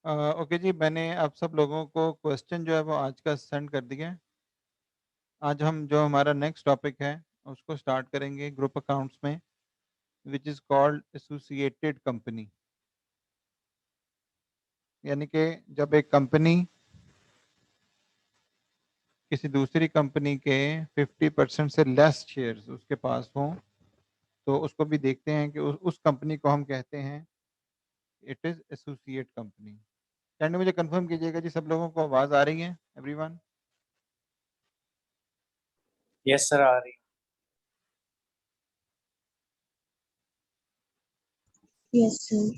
Okay जी, मैंने आप सब लोगों को क्वेश्चन जो है वो आज का सेंड कर दिया है। आज हम जो हमारा नेक्स्ट टॉपिक है उसको स्टार्ट करेंगे ग्रुप अकाउंट्स में, which is called associated company. यानी कि जब एक कंपनी किसी दूसरी कंपनी के 50% से लेस शेयर्स उसके पास हों, तो उसको भी देखते हैं कि उस कंपनी को हम कहते हैं it is associate company. Candy मुझे कंफर्म कीजिएगा जी, सब लोगों को आवाज़ आ रही है एवरीवन? यस सर, आ रही। Yes sir.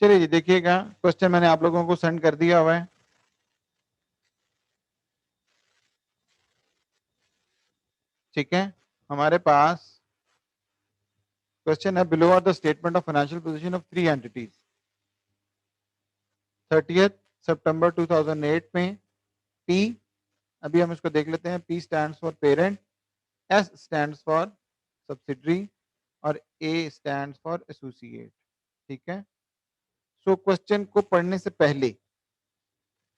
चलिए जी, देखिएगा क्वेश्चन मैंने आप लोगों को सेंड कर दिया हुआ है। ठीक है, हमारे पास क्वेश्चन है, below are the statement of financial position of 3 entities 30th सितंबर 2008 में। पी, अभी हम इसको देख लेते हैं। P stands for parent, S stands for subsidiary और ए स्टैंड्स फॉर एसोसिएट। ठीक है, सो क्वेश्चन को पढ़ने से पहले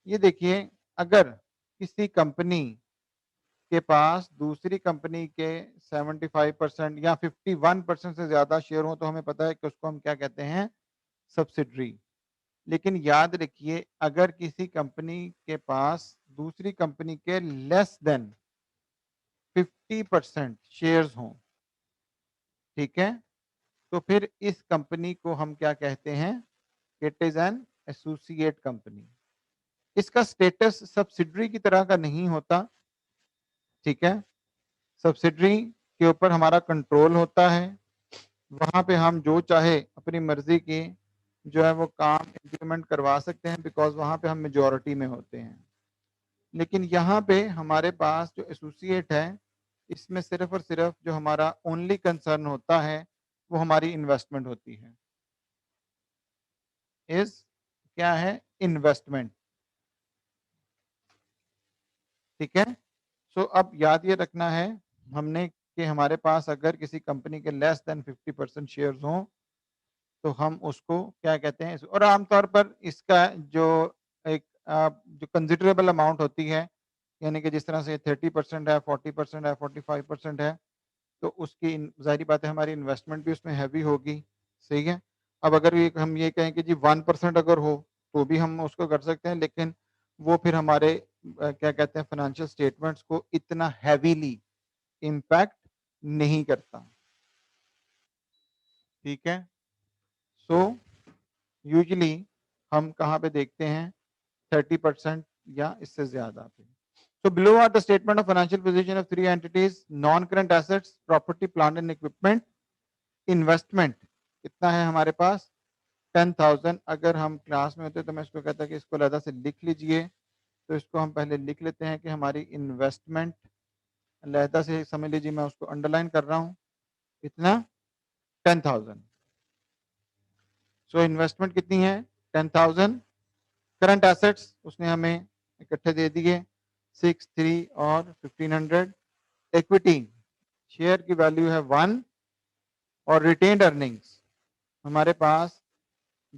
ये देखिए, अगर किसी कंपनी के पास दूसरी कंपनी के 75% या 51% से ज्यादा शेयर हो तो हमें पता है कि उसको हम क्या कहते हैं, सब्सिडरी। लेकिन याद रखिए, अगर किसी कंपनी के पास दूसरी कंपनी के लेस देन 50% शेयर्स हों, ठीक है, तो फिर इस कंपनी को हम क्या कहते हैं, it is an associate company. इसका स्टेटस सब्सिडरी की तरह का नहीं होता। ठीक है, सब्सिडरी के ऊपर हमारा कंट्रोल होता है, वहां पे हम जो चाहे अपनी मर्जी की जो है वो काम इम्प्लीमेंट करवा सकते हैं, बिकॉज वहां पे हम मेजोरिटी में होते हैं। लेकिन यहाँ पे हमारे पास जो एसोसिएट है, इसमें सिर्फ और सिर्फ जो हमारा ओनली कंसर्न होता है वो हमारी इन्वेस्टमेंट होती है। इस क्या है, इन्वेस्टमेंट। ठीक है, सो अब याद ये रखना है हमने कि हमारे पास अगर किसी कंपनी के लेस देन 50% शेयर्स हों तो हम उसको क्या कहते हैं। और आमतौर पर इसका जो एक जो कंसिडरेबल अमाउंट होती है, यानी कि जिस तरह से 30% है, 40% है, 45% है, तो उसकी जाहिर बात है हमारी इन्वेस्टमेंट भी उसमें हैवी होगी। सही है, अब अगर हम ये कहें कि जी 1% अगर हो तो भी हम उसको कर सकते हैं, लेकिन वो फिर हमारे क्या कहते हैं फाइनेंशियल स्टेटमेंट्स को इतना हैवीली इम्पैक्ट नहीं करता। ठीक है, सो यूजली हम कहाँ पे देखते हैं, 30% या इससे ज्यादा पे। So below are the statement of financial position of 3 entities, non-current assets, property, plant and equipment, investment कितना है हमारे पास, 10,000। अगर हम क्लास में होते तो मैं इसको कहता कि इसको अलग से लिख लीजिए, तो इसको हम पहले लिख लेते हैं कि हमारी इन्वेस्टमेंट अलग से समझ लीजिए, मैं उसको अंडरलाइन कर रहा हूँ, कितना, 10,000। सो इन्वेस्टमेंट कितनी है, 10,000। करंट एसेट्स उसने हमें इकट्ठे दे दिए, 6, 3 और 1500। इक्विटी शेयर की वैल्यू है 1, और रिटेन्ड अर्निंग्स हमारे पास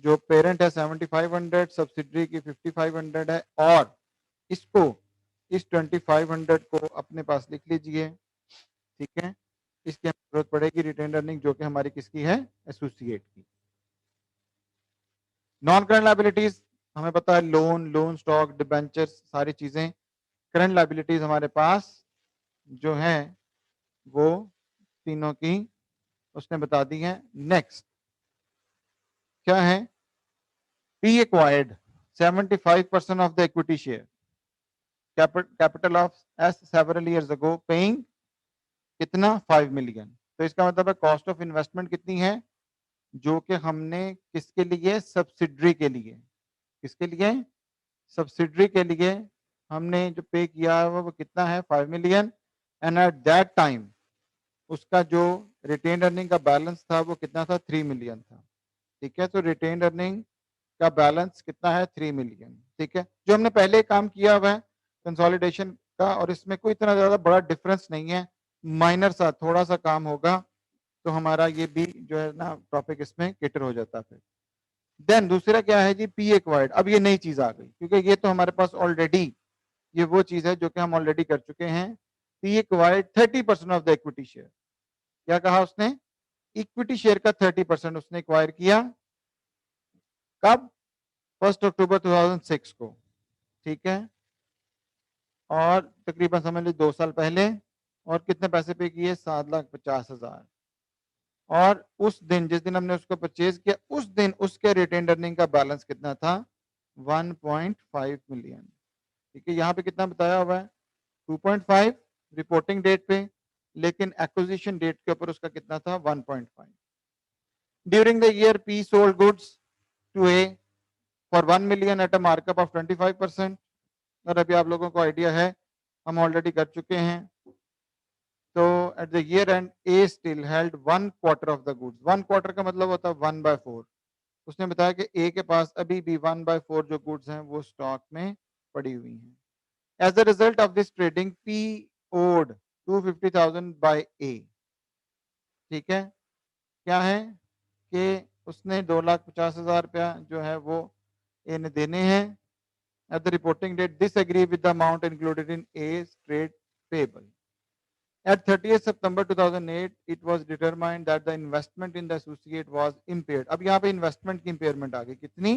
जो पेरेंट है 7500, सब्सिडरी की 5500 है, और इसको इस 2500 को अपने पास लिख लीजिए। ठीक है, इसकी हमें जरूरत पड़ेगी रिटेन्ड अर्निंग, जो कि हमारी किसकी है, एसोसिएट की। नॉन करंट लायबिलिटीज हमें पता है, लोन स्टॉक, डिबेंचर्स, सारी चीजें। करंट लायबिलिटीज हमारे पास जो है वो तीनों की उसने बता दी है। नेक्स्ट क्या है, P acquired 75% of the equity share. capital of S several years ago paying कितना 5 million। तो इसका मतलब है कॉस्ट ऑफ इन्वेस्टमेंट कितनी है, जो कि हमने किसके लिए, सब्सिडरी के लिए, किसके लिए, सब्सिडरी के लिए हमने जो पे किया है वो कितना है 5 million. And at that time उसका जो रिटेन अर्निंग का बैलेंस था वो कितना था 3 मिलियन था। ठीक है, तो रिटेन अर्निंग का बैलेंस कितना है 3 मिलियन। ठीक है, जो हमने पहले काम किया हुआ है कंसोलिडेशन का, और इसमें कोई इतना ज्यादा बड़ा डिफरेंस नहीं है, माइनर सा थोड़ा सा काम होगा, तो हमारा ये भी जो है ना टॉपिक इसमें केटर हो जाता है। देन दूसरा क्या है जी, पी एक्वायर्ड। अब ये नई चीज आ गई, क्योंकि ये तो हमारे पास ऑलरेडी ये वो चीज है जो कि हम ऑलरेडी कर चुके हैं। P acquired 30% of the equity share. क्या कहा उसने, इक्विटी शेयर का 30% उसने एक्वायर किया। कब, 1 अक्टूबर 2006 को। ठीक है, और तकरीबन समझ लीजिए 2 साल पहले। और कितने पैसे पे किए, 7,50,000। और उस दिन, जिस दिन हमने उसको परचेज किया, उस दिन उसके रिटेन अर्निंग का बैलेंस कितना था, 1.5 मिलियन। ठीक है, यहाँ पे कितना बताया हुआ है 2.5 रिपोर्टिंग डेट पे, लेकिन एक्विजिशन डेट के ऊपर उसका कितना था 1.5। During the year P sold goods to A for 1 million at a markup of 25%। और अभी आप लोगों को आइडिया है, हम ऑलरेडी कर चुके हैं। तो at the year and A still held 1/4 of the goods. 1/4 का मतलब होता है 1/4। उसने बताया कि ए के पास अभी भी 1/4 जो गुड्स हैं वो स्टॉक में पड़ी हुई हैं। As a result of this trading period 250,000 by A. ठीक है, क्या है कि उसने 2,50,000 रुपया जो है वो ए ने देने हैं। At the reporting date this agree with the amount included in A trade payable. At 30th September 2008, it was determined that the investment in the associate was impaired. अब यहाँ पे इन्वेस्टमेंट की इंपेयरमेंट आ गई, कितनी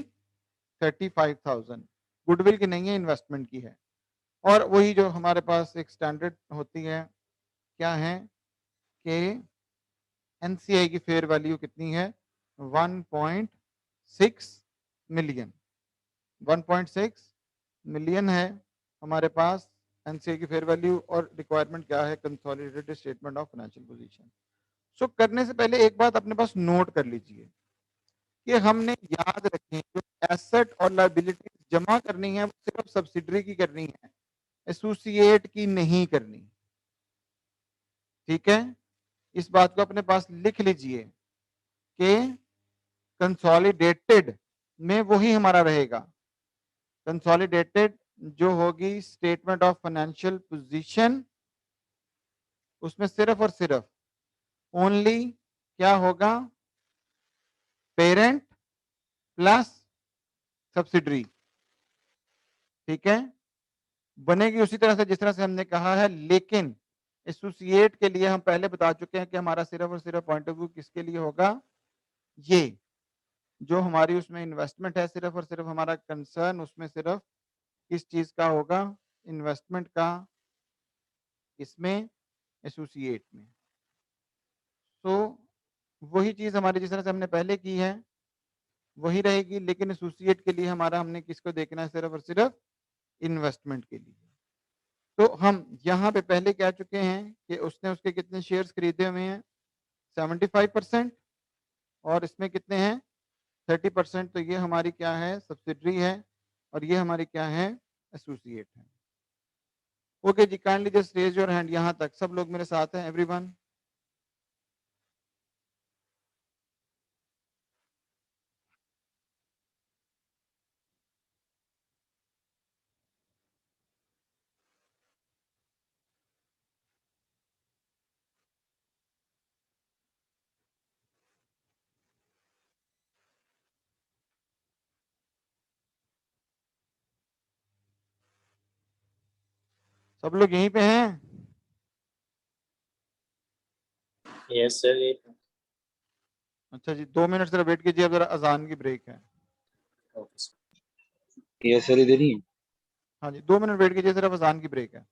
35,000। गुडविल की नहीं है, investment की है। और वही जो हमारे पास एक स्टैंडर्ड होती है, क्या है कि एनसीआई की फेयर वैल्यू कितनी है 1.6 मिलियन। 1.6 मिलियन है हमारे पास एनसीआई की फेयर वैल्यू। और रिक्वायरमेंट क्या है, consolidated statement of financial position. So करने से पहले एक बात अपने पास नोट कर लीजिए कि हमने याद रखें जो एसेट और लायबिलिटी जमा करनी है वो सिर्फ सब्सिडरी की करनी है, एसोसिएट की नहीं करनी। ठीक है, इस बात को अपने पास लिख लीजिए कि कंसोलिडेटेड में वही हमारा रहेगा। कंसोलिडेटेड जो होगी स्टेटमेंट ऑफ फाइनेंशियल पोजीशन, उसमें सिर्फ और सिर्फ ओनली क्या होगा, पेरेंट प्लस सब्सिडरी। ठीक है, बनेगी उसी तरह से जिस तरह से हमने कहा है, लेकिन एसोसिएट के लिए हम पहले बता चुके हैं कि हमारा सिर्फ और सिर्फ पॉइंट ऑफ व्यू किसके लिए होगा, ये जो हमारी उसमें इन्वेस्टमेंट है, सिर्फ और सिर्फ हमारा कंसर्न उसमें सिर्फ किस चीज का होगा, इन्वेस्टमेंट का, इसमें एसोसिएट में। तो वही चीज हमारी जिस तरह से हमने पहले की है वही रहेगी, लेकिन एसोसिएट के लिए हमारा हमने किसको देखना है, सिर्फ और सिर्फ इन्वेस्टमेंट के लिए। तो हम यहाँ पे पहले कह चुके हैं कि उसने उसके कितने शेयर्स खरीदे हुए हैं 75%, और इसमें कितने हैं 30%। तो ये हमारी क्या है, सब्सिडरी है, और ये हमारी क्या है, एसोसिएट है। ओके जी, kindly just raise your hand. यहाँ तक सब लोग मेरे साथ हैं, एवरीवन। सब लोग यहीं पे हैं। Yes, sir. अच्छा जी, 2 मिनट जरा वेट कीजिए, अब जरा अजान की ब्रेक है। Okay, sir. यस सर, इधर ही है। हाँ जी, 2 मिनट वेट कीजिए, सिर्फ अजान की ब्रेक है।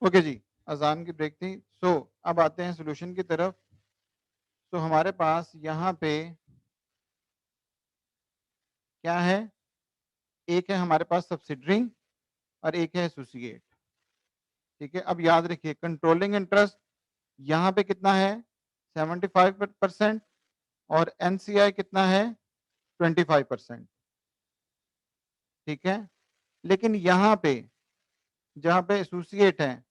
ओके जी, अजान की ब्रेक थी। सो अब आते हैं सोल्यूशन की तरफ। तो हमारे पास यहाँ पे क्या है, एक है हमारे पास सब्सिडरी और एक है एसोसिएट। ठीक है, अब याद रखिए कंट्रोलिंग इंटरेस्ट यहाँ पे कितना है 75% और एनसीआई कितना है 25%। ठीक है, लेकिन यहाँ पे जहाँ पे एसोसिएट है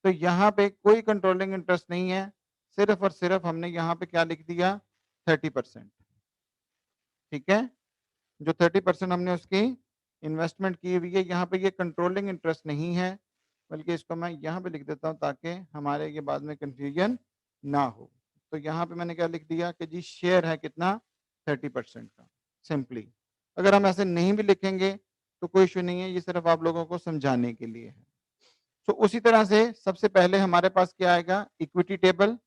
तो यहाँ पे कोई कंट्रोलिंग इंटरेस्ट नहीं है, सिर्फ और सिर्फ हमने यहाँ पे क्या लिख दिया 30%। ठीक है, जो 30% हमने उसकी इन्वेस्टमेंट की हुई है, यहाँ पे ये कंट्रोलिंग इंटरेस्ट नहीं है, बल्कि इसको मैं यहाँ पे लिख देता हूँ ताकि हमारे ये बाद में कंफ्यूजन ना हो। तो यहाँ पे मैंने क्या लिख दिया कि जी शेयर है कितना 30% का, सिंपली। अगर हम ऐसे नहीं भी लिखेंगे तो कोई इशू नहीं है, ये सिर्फ आप लोगों को समझाने के लिए है। तो उसी तरह से सबसे पहले हमारे पास क्या आएगा, इक्विटी टेबल,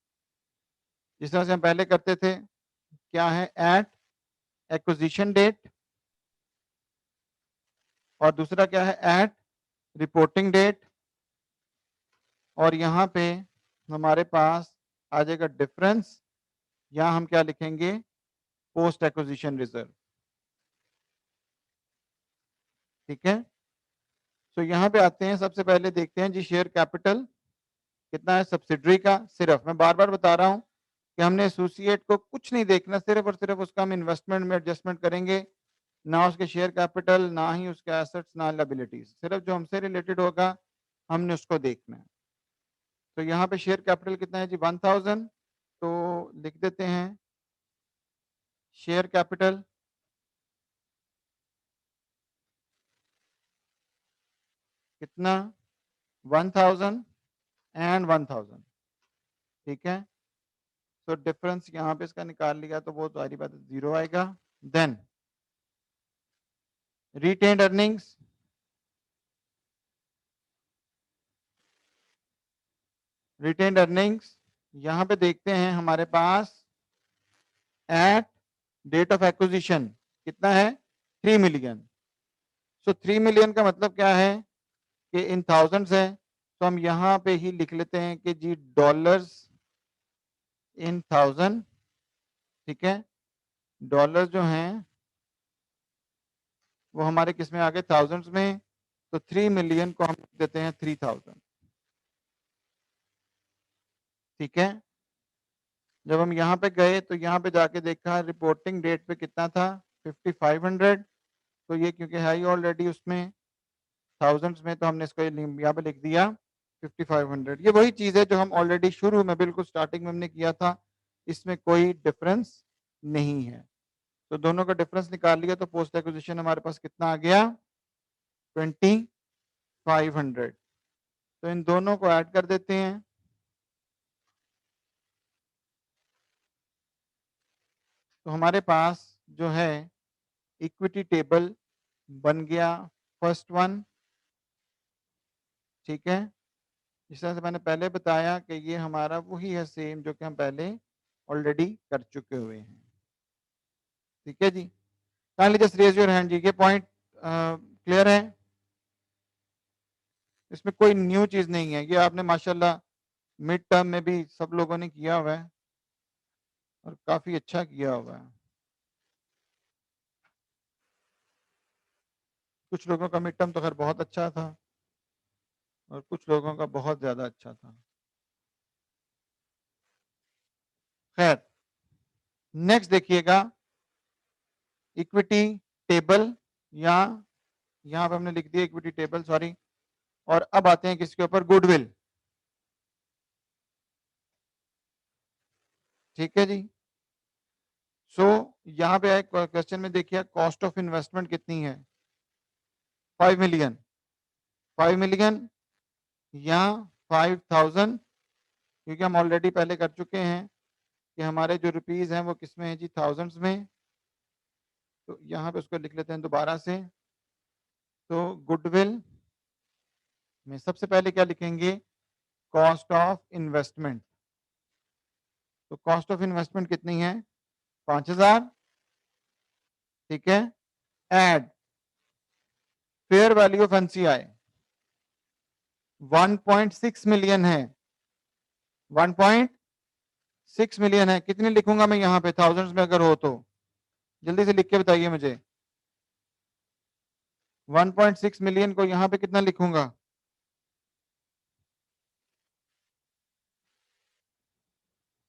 जिस तरह से हम पहले करते थे। क्या है, एट एक्विजिशन डेट, और दूसरा क्या है एट रिपोर्टिंग डेट, और यहाँ पे हमारे पास आ जाएगा डिफरेंस, यहाँ हम क्या लिखेंगे पोस्ट एक्विजिशन रिजर्व। ठीक है, तो यहाँ पे आते हैं, सबसे पहले देखते हैं जी शेयर कैपिटल कितना है सब्सिडरी का। सिर्फ मैं बार बार बता रहा हूँ कि हमने एसोसिएट को कुछ नहीं देखना, सिर्फ और सिर्फ उसका हम इन्वेस्टमेंट में एडजस्टमेंट करेंगे, ना उसके शेयर कैपिटल, ना ही उसके एसेट्स, ना लायबिलिटीज, सिर्फ जो हमसे रिलेटेड होगा हमने उसको देखना है। तो यहाँ पे शेयर कैपिटल कितना है जी 1000, तो लिख देते हैं शेयर कैपिटल कितना 1000 एंड 1000। ठीक है, तो डिफरेंस यहाँ पे इसका निकाल लिया तो वो सारी बात जीरो आएगा। Then retained earnings, retained earnings यहाँ पे देखते हैं हमारे पास एट डेट ऑफ एक्विजिशन कितना है 3 मिलियन। सो 3 मिलियन का मतलब क्या है कि इन थाउजेंड्स है, तो हम यहाँ पे ही लिख लेते हैं कि जी डॉलर्स इन 1000। ठीक है, डॉलर जो हैं वो हमारे किस में आ गए थाउजेंड्स में, तो 3 मिलियन को हम लिख देते हैं 3000। ठीक है, जब हम यहाँ पे गए तो यहाँ पे जाके देखा रिपोर्टिंग डेट पे कितना था 5500, तो ये क्योंकि है ही ऑलरेडी उसमें थाउजेंड्स में, तो हमने इसको यहाँ पे लिख दिया 5500। ये वही चीज है जो हम ऑलरेडी शुरू में बिल्कुल स्टार्टिंग में हमने किया था, इसमें कोई डिफरेंस नहीं है। तो दोनों का डिफरेंस निकाल लिया तो पोस्ट एक्विजिशन हमारे पास कितना आ गया 2500। तो इन दोनों को ऐड कर देते हैं, तो हमारे पास जो है इक्विटी टेबल बन गया फर्स्ट वन। ठीक है, जिस तरह से मैंने पहले बताया कि ये हमारा वही है सेम जो कि हम पहले ऑलरेडी कर चुके हुए हैं। ठीक है जी, kindly just raise your hand जी, ये पॉइंट क्लियर है, इसमें कोई न्यू चीज नहीं है, ये आपने माशाल्लाह मिड टर्म में भी सब लोगों ने किया हुआ है और काफी अच्छा किया हुआ है। कुछ लोगों का मिड टर्म तो खैर बहुत अच्छा था और कुछ लोगों का बहुत ज्यादा अच्छा था। खैर, नेक्स्ट देखिएगा इक्विटी टेबल, या यहाँ पे हमने लिख दिया इक्विटी टेबल, सॉरी। और अब आते हैं किसके ऊपर, गुडविल। ठीक है जी, सो यहाँ पे एक क्वेश्चन में देखिए कॉस्ट ऑफ इन्वेस्टमेंट कितनी है 5 मिलियन, 5 मिलियन या 5000, क्योंकि हम ऑलरेडी पहले कर चुके हैं कि हमारे जो रुपीज हैं वो किस में है जी थाउजेंड्स में, तो यहाँ पे उसको लिख लेते हैं दोबारा से। तो गुडविल में सबसे पहले क्या लिखेंगे, कॉस्ट ऑफ इन्वेस्टमेंट। तो कॉस्ट ऑफ इन्वेस्टमेंट कितनी है 5000। ठीक है, add fair value of NCI, 1.6 million है, 1.6 मिलियन है। कितनी लिखूंगा मैं यहाँ पे, थाउजेंड्स में अगर हो तो जल्दी से लिख के बताइए मुझे। 1.6 मिलियन को यहाँ पे कितना लिखूंगा?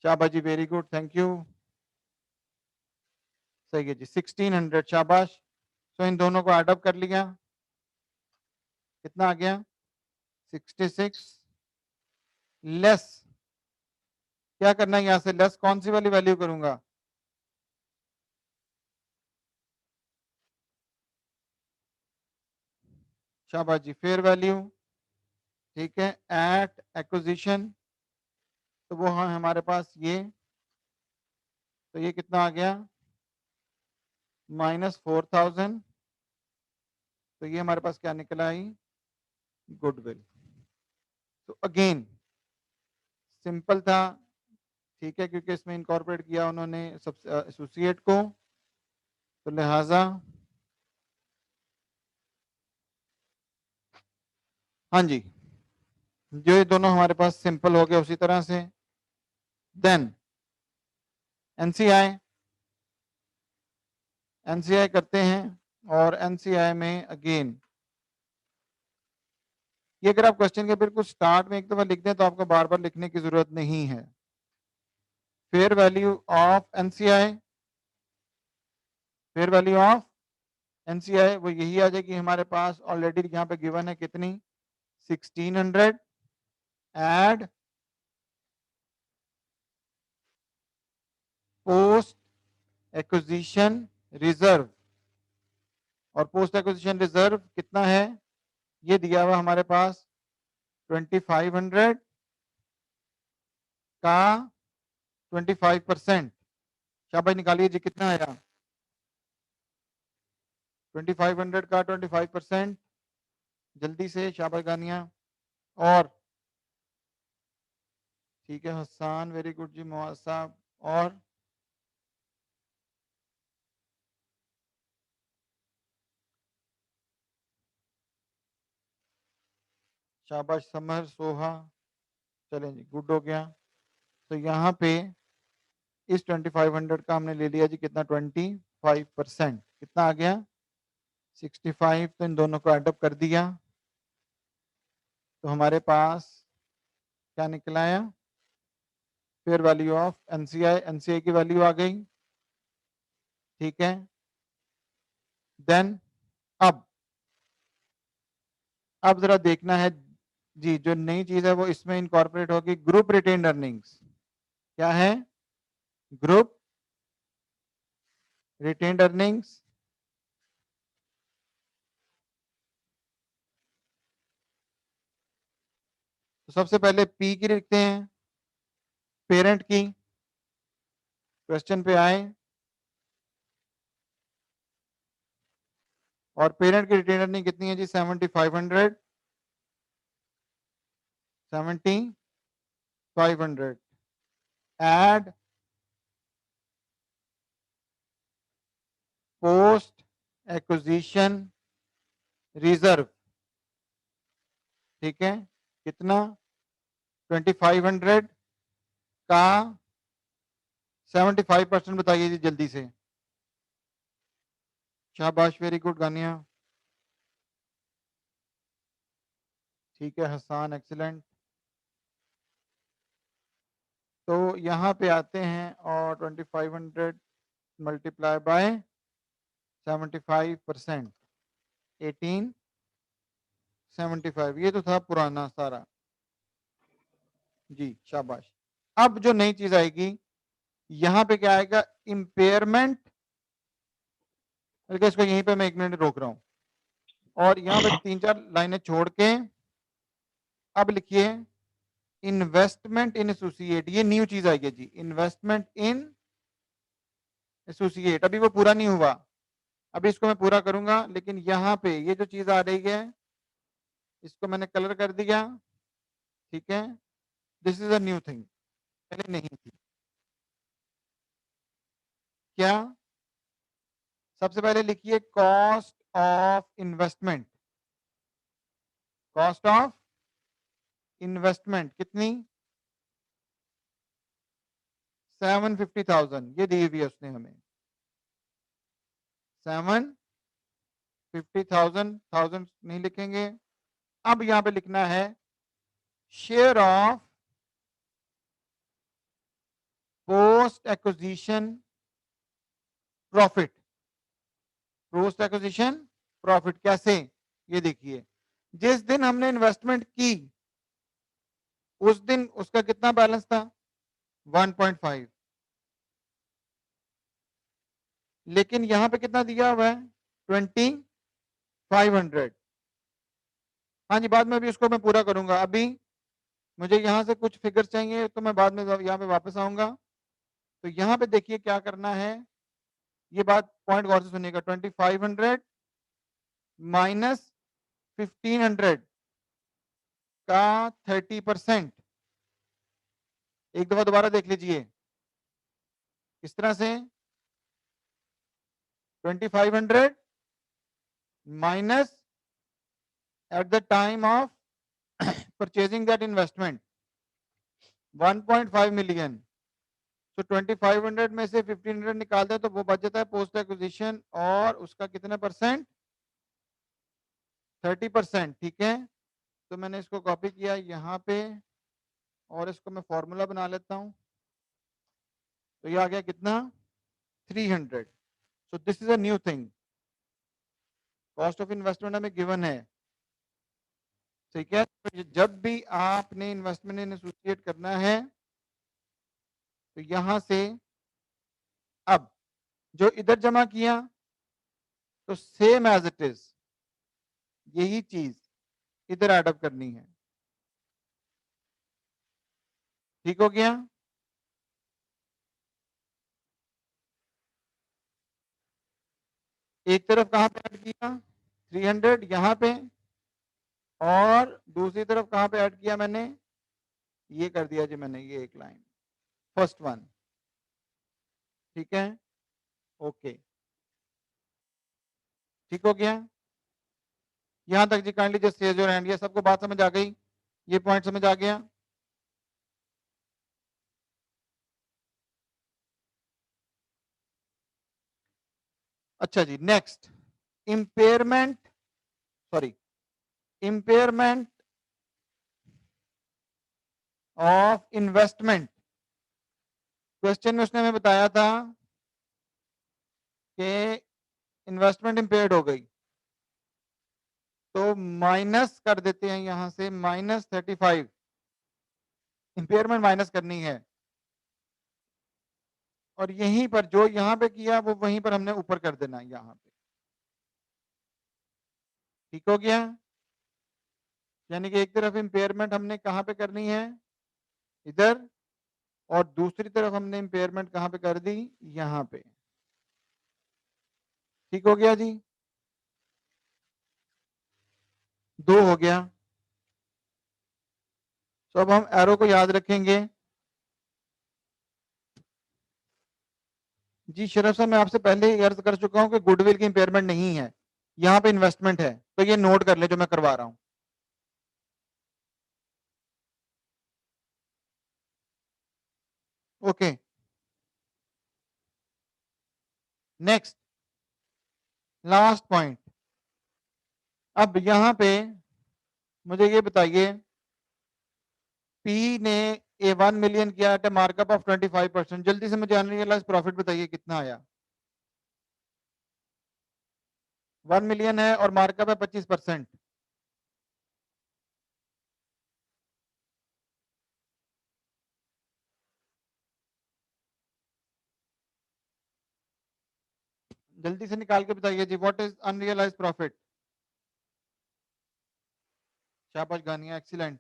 शाबाश जी, वेरी गुड, थैंक यू। सही है जी, 1600, शाबाश। तो इन दोनों को एड अप कर लिया, कितना आ गया? 66 लेस, क्या करना है यहां से लेस, कौन सी वाली वैल्यू करूंगा? शाबाश जी, फेयर वैल्यू, ठीक है, एट एक्विजिशन, तो वो है हमारे पास ये, तो ये कितना आ गया? -4000, तो ये हमारे पास क्या निकल आई? गुडविल। तो अगेन सिंपल था, ठीक है, क्योंकि इसमें इनकॉर्पोरेट किया उन्होंने सब एसोसिएट को, तो लिहाजा हाँ जी, जो ये दोनों हमारे पास सिंपल हो गए, उसी तरह से देन एनसीआई, एनसीआई करते हैं, और एनसीआई में अगेन ये अगर आप क्वेश्चन के बिल्कुल स्टार्ट में एक दफा लिख दें तो आपको बार बार लिखने की जरूरत नहीं है। Fair value of NCI, fair value of NCI वो यही आ जाएगी हमारे पास, ऑलरेडी यहाँ पे गिवन है कितनी, 1600 एड पोस्ट एक्विजिशन रिजर्व, और पोस्ट एक्विजिशन रिजर्व कितना है, ये दिया हुआ हमारे पास 2500 का 25%। शाबाश, निकालिए जी, कितना आया? 2500 का 25%, जल्दी से, शाबाश गानिया। और ठीक है हसान, वेरी गुड जी, मुआज साहब, और शाबाश समर, सोहा, चलें जी, गुड हो गया। तो यहाँ पे इस 2500 का हमने ले लिया जी कितना, 25%, कितना आ गया? 65। तो इन दोनों को एडअप कर दिया, तो हमारे पास क्या निकला आया? Fair value of NCI, NCI की वैल्यू आ गई, ठीक है। देन अब जरा देखना है जी, जो नई चीज है वो इसमें इनकॉर्पोरेट होगी, ग्रुप रिटेन्ड अर्निंग्स। क्या है? ग्रुप रिटेन्ड अर्निंग्स, तो सबसे पहले पी की लिखते हैं, पेरेंट की, क्वेश्चन पे आए, और पेरेंट की रिटेन अर्निंग कितनी है जी? 7500, 7500 एड पोस्ट एक्विजिशन रिजर्व, ठीक है, कितना? 2500 का 75%, बताइए जी जल्दी से। शाबाश, वेरी गुड गानिया, ठीक है हसान, एक्सीलेंट। तो यहाँ पे आते हैं और 2500 मल्टीप्लाई बाय 75%, 1875, ये तो था पुराना सारा जी, शाबाश। अब जो नई चीज आएगी, यहाँ पे क्या आएगा? इम्पेयरमेंट, इसको यहीं पे मैं 1 मिनट रोक रहा हूं, और यहाँ पे 3-4 लाइनें छोड़ के अब लिखिए इन्वेस्टमेंट इन एसोसिएट, ये न्यू चीज आएगी जी, इन्वेस्टमेंट इन एसोसिएट। अभी वो पूरा नहीं हुआ, अभी इसको मैं पूरा करूंगा, लेकिन यहाँ पे ये जो चीज आ रही है इसको मैंने कलर कर दिया, ठीक है, this is a new thing, पहले नहीं थी। क्या? सबसे पहले लिखिए cost of investment, cost of investment कितनी 750,000 ये दी हुई है उसने हमें 750,000 थाउजेंड नहीं लिखेंगे। अब यहां पे लिखना है share of post acquisition profit. Post acquisition profit कैसे, ये देखिए जिस दिन हमने इन्वेस्टमेंट की उस दिन उसका कितना बैलेंस था 1.5, लेकिन यहां पे कितना दिया हुआ है 2500। हाँ जी, बाद में भी उसको मैं पूरा करूंगा, अभी मुझे यहाँ से कुछ फिगर्स चाहिए तो मैं बाद में यहाँ पे वापस आऊंगा। तो यहाँ पे देखिए क्या करना है, ये बात पॉइंट गौर से सुनिएगा 2500 माइनस 1500 का 30%। एक दफा दोबारा देख लीजिए इस तरह से 2500 minus at the time of purchasing that investment 1.5 million। तो 2500 में से 1500 निकाल दें तो वो बच जाता है पोस्ट एक्विजिशन और उसका कितने परसेंट 30%। ठीक है, तो मैंने इसको कॉपी किया यहाँ पे और इसको मैं फॉर्मूला बना लेता हूँ। तो ये आ गया कितना 300। So this is a new thing, cost of investment हमें गिवन है। ठीक है, तो जब भी आपने इन्वेस्टमेंट इन एसोसिएट करना है तो यहां से अब जो इधर जमा किया तो सेम एज इट इज यही चीज इधर एडअप करनी है। ठीक हो गया, एक तरफ कहां पे ऐड किया 300 यहां पे, और दूसरी तरफ कहां पे ऐड किया मैंने, ये कर दिया जी मैंने, ये एक लाइन फर्स्ट वन। ठीक है, ओके, ठीक हो गया। यहां तक जी kindly just raise your hand, ये सबको बात समझ आ गई, ये पॉइंट समझ आ गया। अच्छा जी, next impairment, sorry impairment of investment. Question में उसने हमें बताया था कि इन्वेस्टमेंट इम्पेयर्ड हो गई तो माइनस कर देते हैं यहां से -35, इम्पेयरमेंट माइनस करनी है और यहीं पर जो यहां पे किया वो वहीं पर हमने ऊपर कर देना है यहां पे। ठीक हो गया, यानी कि एक तरफ इम्पेयरमेंट हमने कहां पे करनी है इधर, और दूसरी तरफ हमने इम्पेयरमेंट कहां पे कर दी यहां पे। ठीक हो गया जी, दो हो गया। तो अब हम एरो को याद रखेंगे। जी शरफ साहब, मैं आपसे पहले ही अर्ज कर चुका हूं कि गुडविल की इम्पेयरमेंट नहीं है, यहाँ पे इन्वेस्टमेंट है, तो ये नोट कर ले जो मैं करवा रहा हूं। Okay, next last point. अब यहां पे मुझे ये बताइए, पी ने ए 1 मिलियन किया एट मार्कअप ऑफ 25%, जल्दी से मुझे अनरियलाइज प्रॉफिट बताइए कितना आया। 1 मिलियन है और मार्कअप है 25%। जल्दी से निकाल के बताइए जी, व्हाट इज अनरियलाइज प्रॉफिट। शाबाश गानिया, एक्सीलेंट।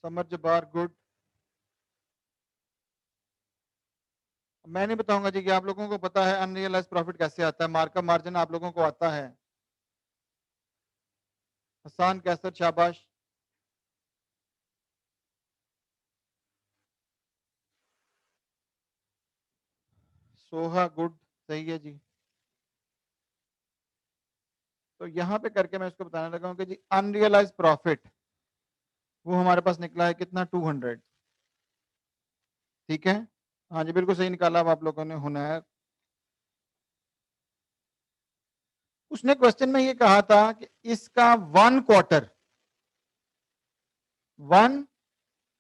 समर जबार, गुड। मैं नहीं बताऊंगा जी कि आप लोगों को पता है अनरियलाइज प्रॉफिट कैसे आता है, मार्कअप मार्जिन आप लोगों को आता है। हसान कैसर, शाबाश। सोहा गुड, सही है जी। तो यहाँ पे करके मैं इसको बताने लगा हूँ कि जी अनरियलाइज प्रॉफिट वो हमारे पास निकला है कितना, 200। ठीक है, हाँ जी बिल्कुल सही निकाला अब आप लोगों ने, होना है। उसने क्वेश्चन में ये कहा था कि इसका 1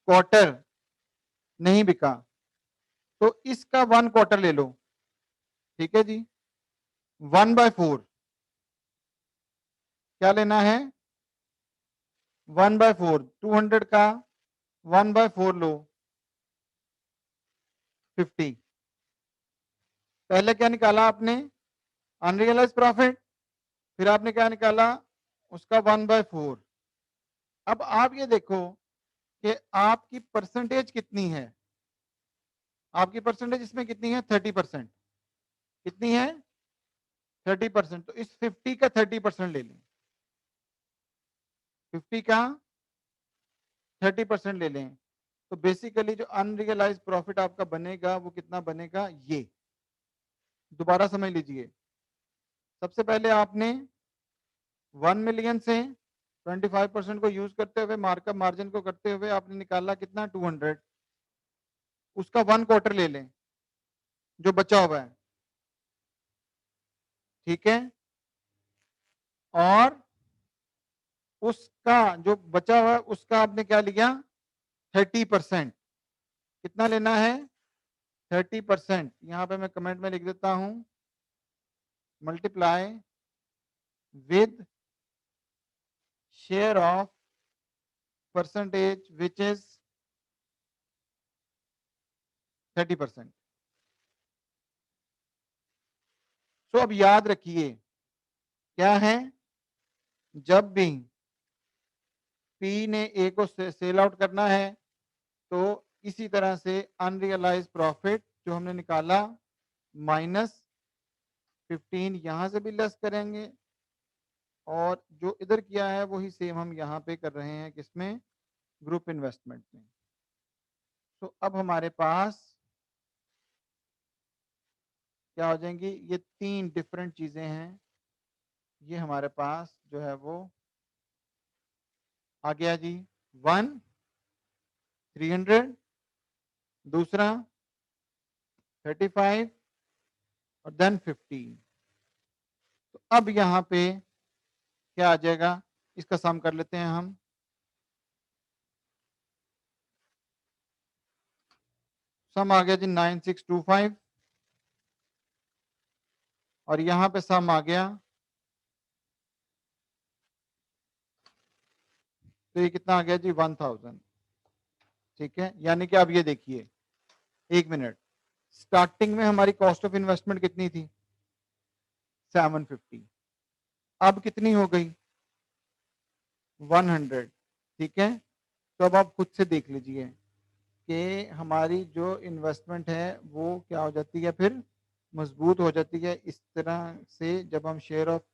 क्वार्टर नहीं बिका, तो इसका 1 क्वार्टर ले लो। ठीक है जी, 1/4 क्या लेना है, 1/4, 200 का 1/4 लो, 50। पहले क्या निकाला आपने, अनरियलाइज प्रॉफिट, फिर आपने क्या निकाला, उसका 1/4। अब आप ये देखो कि आपकी परसेंटेज कितनी है, आपकी परसेंटेज इसमें कितनी है, 30%। कितनी है, 30%। तो इस 50 का 30% ले लें, 50 का 30% ले लें। तो बेसिकली जो अनरियलाइज प्रॉफिट आपका बनेगा वो कितना बनेगा, ये दोबारा समझ लीजिए। सबसे पहले आपने 1 मिलियन से 25% को यूज करते हुए, मार्कअप मार्जिन को करते हुए आपने निकाला कितना, 200। उसका 1 क्वार्टर ले लें जो बचा हुआ है। ठीक है, और उसका जो बचा हुआ है उसका आपने क्या लिया, 30%। कितना लेना है, 30%। यहां पे मैं कमेंट में लिख देता हूं, multiply with share of percentage which is 30%। सो अब याद रखिए क्या है, जब भी पी ने ए को सेल आउट करना है तो इसी तरह से अनरियलाइज प्रॉफिट जो हमने निकाला -15 यहां से भी लेस करेंगे, और जो इधर किया है वही सेम हम यहाँ पे कर रहे हैं, किसमें, ग्रुप इन्वेस्टमेंट में। तो अब हमारे पास क्या हो जाएंगी, ये 3 डिफरेंट चीजें हैं। ये हमारे पास जो है वो आ गया जी, 1 300, दूसरा 35 और देन 15। तो अब यहाँ पे क्या आ जाएगा, इसका सम कर लेते हैं हम। सम आ गया जी 9625, और यहाँ पे सम आ गया, तो ये कितना आ गया जी, 1000। ठीक है, यानी कि आप ये देखिए, 1 मिनट, स्टार्टिंग में हमारी कॉस्ट ऑफ इन्वेस्टमेंट कितनी थी, 750। अब कितनी हो गई, 100। ठीक है, तो अब आप खुद से देख लीजिए कि हमारी जो इन्वेस्टमेंट है वो क्या हो जाती है, फिर मजबूत हो जाती है। इस तरह से जब हम शेयर ऑफ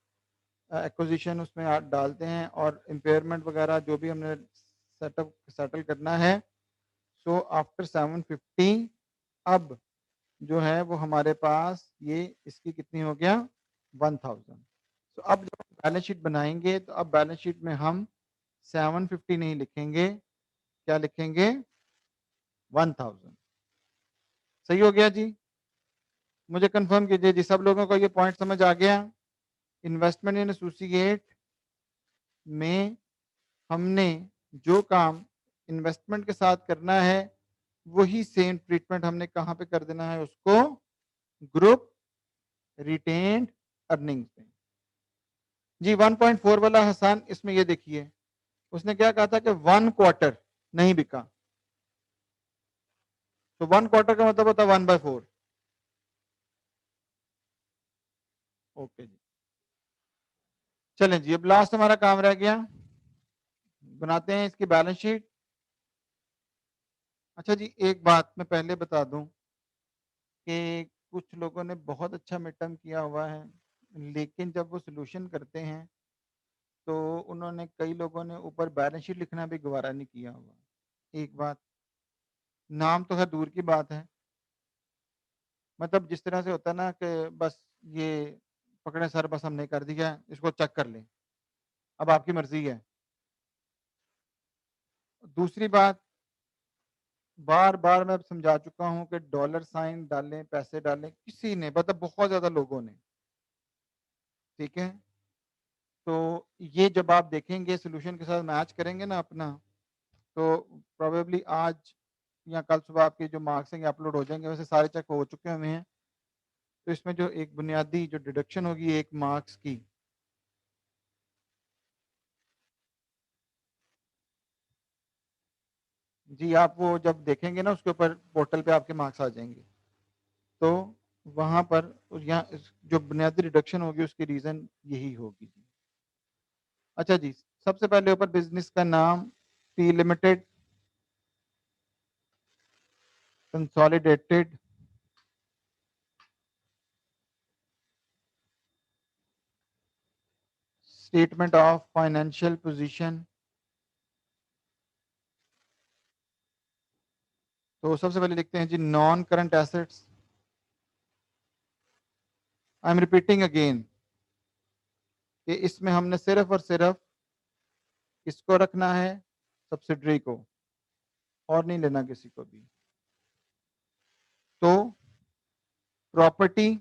एक्विजिशन उसमें डालते हैं और इम्पेयरमेंट वगैरह जो भी हमने सेटल करना है, सो आफ्टर 750 अब जो है वो हमारे पास ये इसकी कितनी हो गया, 1000। तो अब जब हम बैलेंस शीट बनाएंगे तो अब बैलेंस शीट में हम 750 नहीं लिखेंगे, क्या लिखेंगे, 1000। सही हो गया जी, मुझे कंफर्म कीजिए जी, सब लोगों को ये पॉइंट समझ आ गया। इन्वेस्टमेंट इन एसोसिएट में हमने जो काम इन्वेस्टमेंट के साथ करना है वही सेम ट्रीटमेंट हमने कहाँ पे कर देना है, उसको ग्रुप रिटेन्ड अर्निंग्स में। जी 1.4 वाला हसान, इसमें ये देखिए उसने क्या कहा था कि 1 क्वार्टर नहीं बिका, तो 1 क्वार्टर का मतलब होता है 1/4। ओके जी, चलें जी, अब लास्ट हमारा काम रह गया, बनाते हैं इसकी बैलेंस शीट। अच्छा जी, एक बात मैं पहले बता दूं कि कुछ लोगों ने बहुत अच्छा मिड टर्म किया हुआ है, लेकिन जब वो सोल्यूशन करते हैं तो उन्होंने, कई लोगों ने ऊपर बैलेंस शीट लिखना भी गवारा नहीं किया हुआ। एक बात, नाम तो है दूर की बात है, मतलब जिस तरह से होता है ना कि बस ये पकड़े सर, बस हमने कर दिया है, इसको चेक कर लें, अब आपकी मर्जी है। दूसरी बात, बार बार मैं समझा चुका हूं कि डॉलर साइन डालें, पैसे डालें, किसी ने, मतलब बहुत ज्यादा लोगों ने, ठीक है। तो ये जब आप देखेंगे सोल्यूशन के साथ मैच करेंगे ना अपना, तो प्रोबेबली आज या कल सुबह आपके जो मार्क्स हैं अपलोड हो जाएंगे, वैसे सारे चेक हो चुके हुए हैं। तो इसमें जो एक बुनियादी जो डिडक्शन होगी 1 मार्क्स की, जी आप वो जब देखेंगे ना उसके ऊपर पोर्टल पे आपके मार्क्स आ जाएंगे, तो वहां पर यहाँ जो बुनियादी डिडक्शन होगी उसकी रीजन यही होगी जी। अच्छा जी, सबसे पहले ऊपर बिजनेस का नाम P limited consolidated statement of financial position. तो सबसे पहले लिखते हैं जी non current assets. I am repeating again कि इसमें हमने सिर्फ और सिर्फ किसको रखना है, सब्सिडरी को, और नहीं लेना किसी को भी। तो प्रॉपर्टी,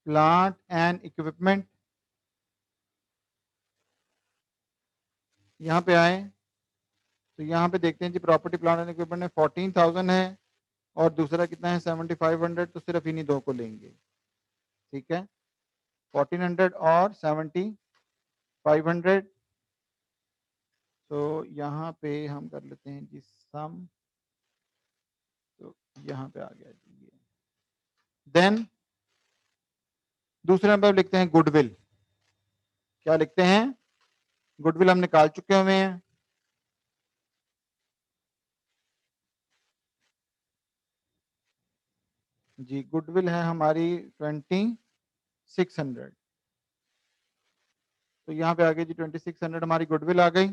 प्लांट एंड इक्विपमेंट, यहाँ पे आए तो यहाँ पे देखते हैं जी प्रॉपर्टी प्लांट एंड इक्विपमेंट में 14,000 है और दूसरा कितना है 7,500, तो सिर्फ इन्हीं दो को लेंगे, ठीक है। 1,400 और 7,500। तो यहाँ पे हम कर लेते हैं जी सम, तो यहाँ पे आ गया जी ये। देन दूसरे नंबर लिखते हैं गुडविल। क्या लिखते हैं, गुडविल हम निकाल चुके हुए हैं। जी गुडविल है हमारी 2,600। तो यहाँ पे आ गई जी 2,600 हमारी गुडविल आ गई।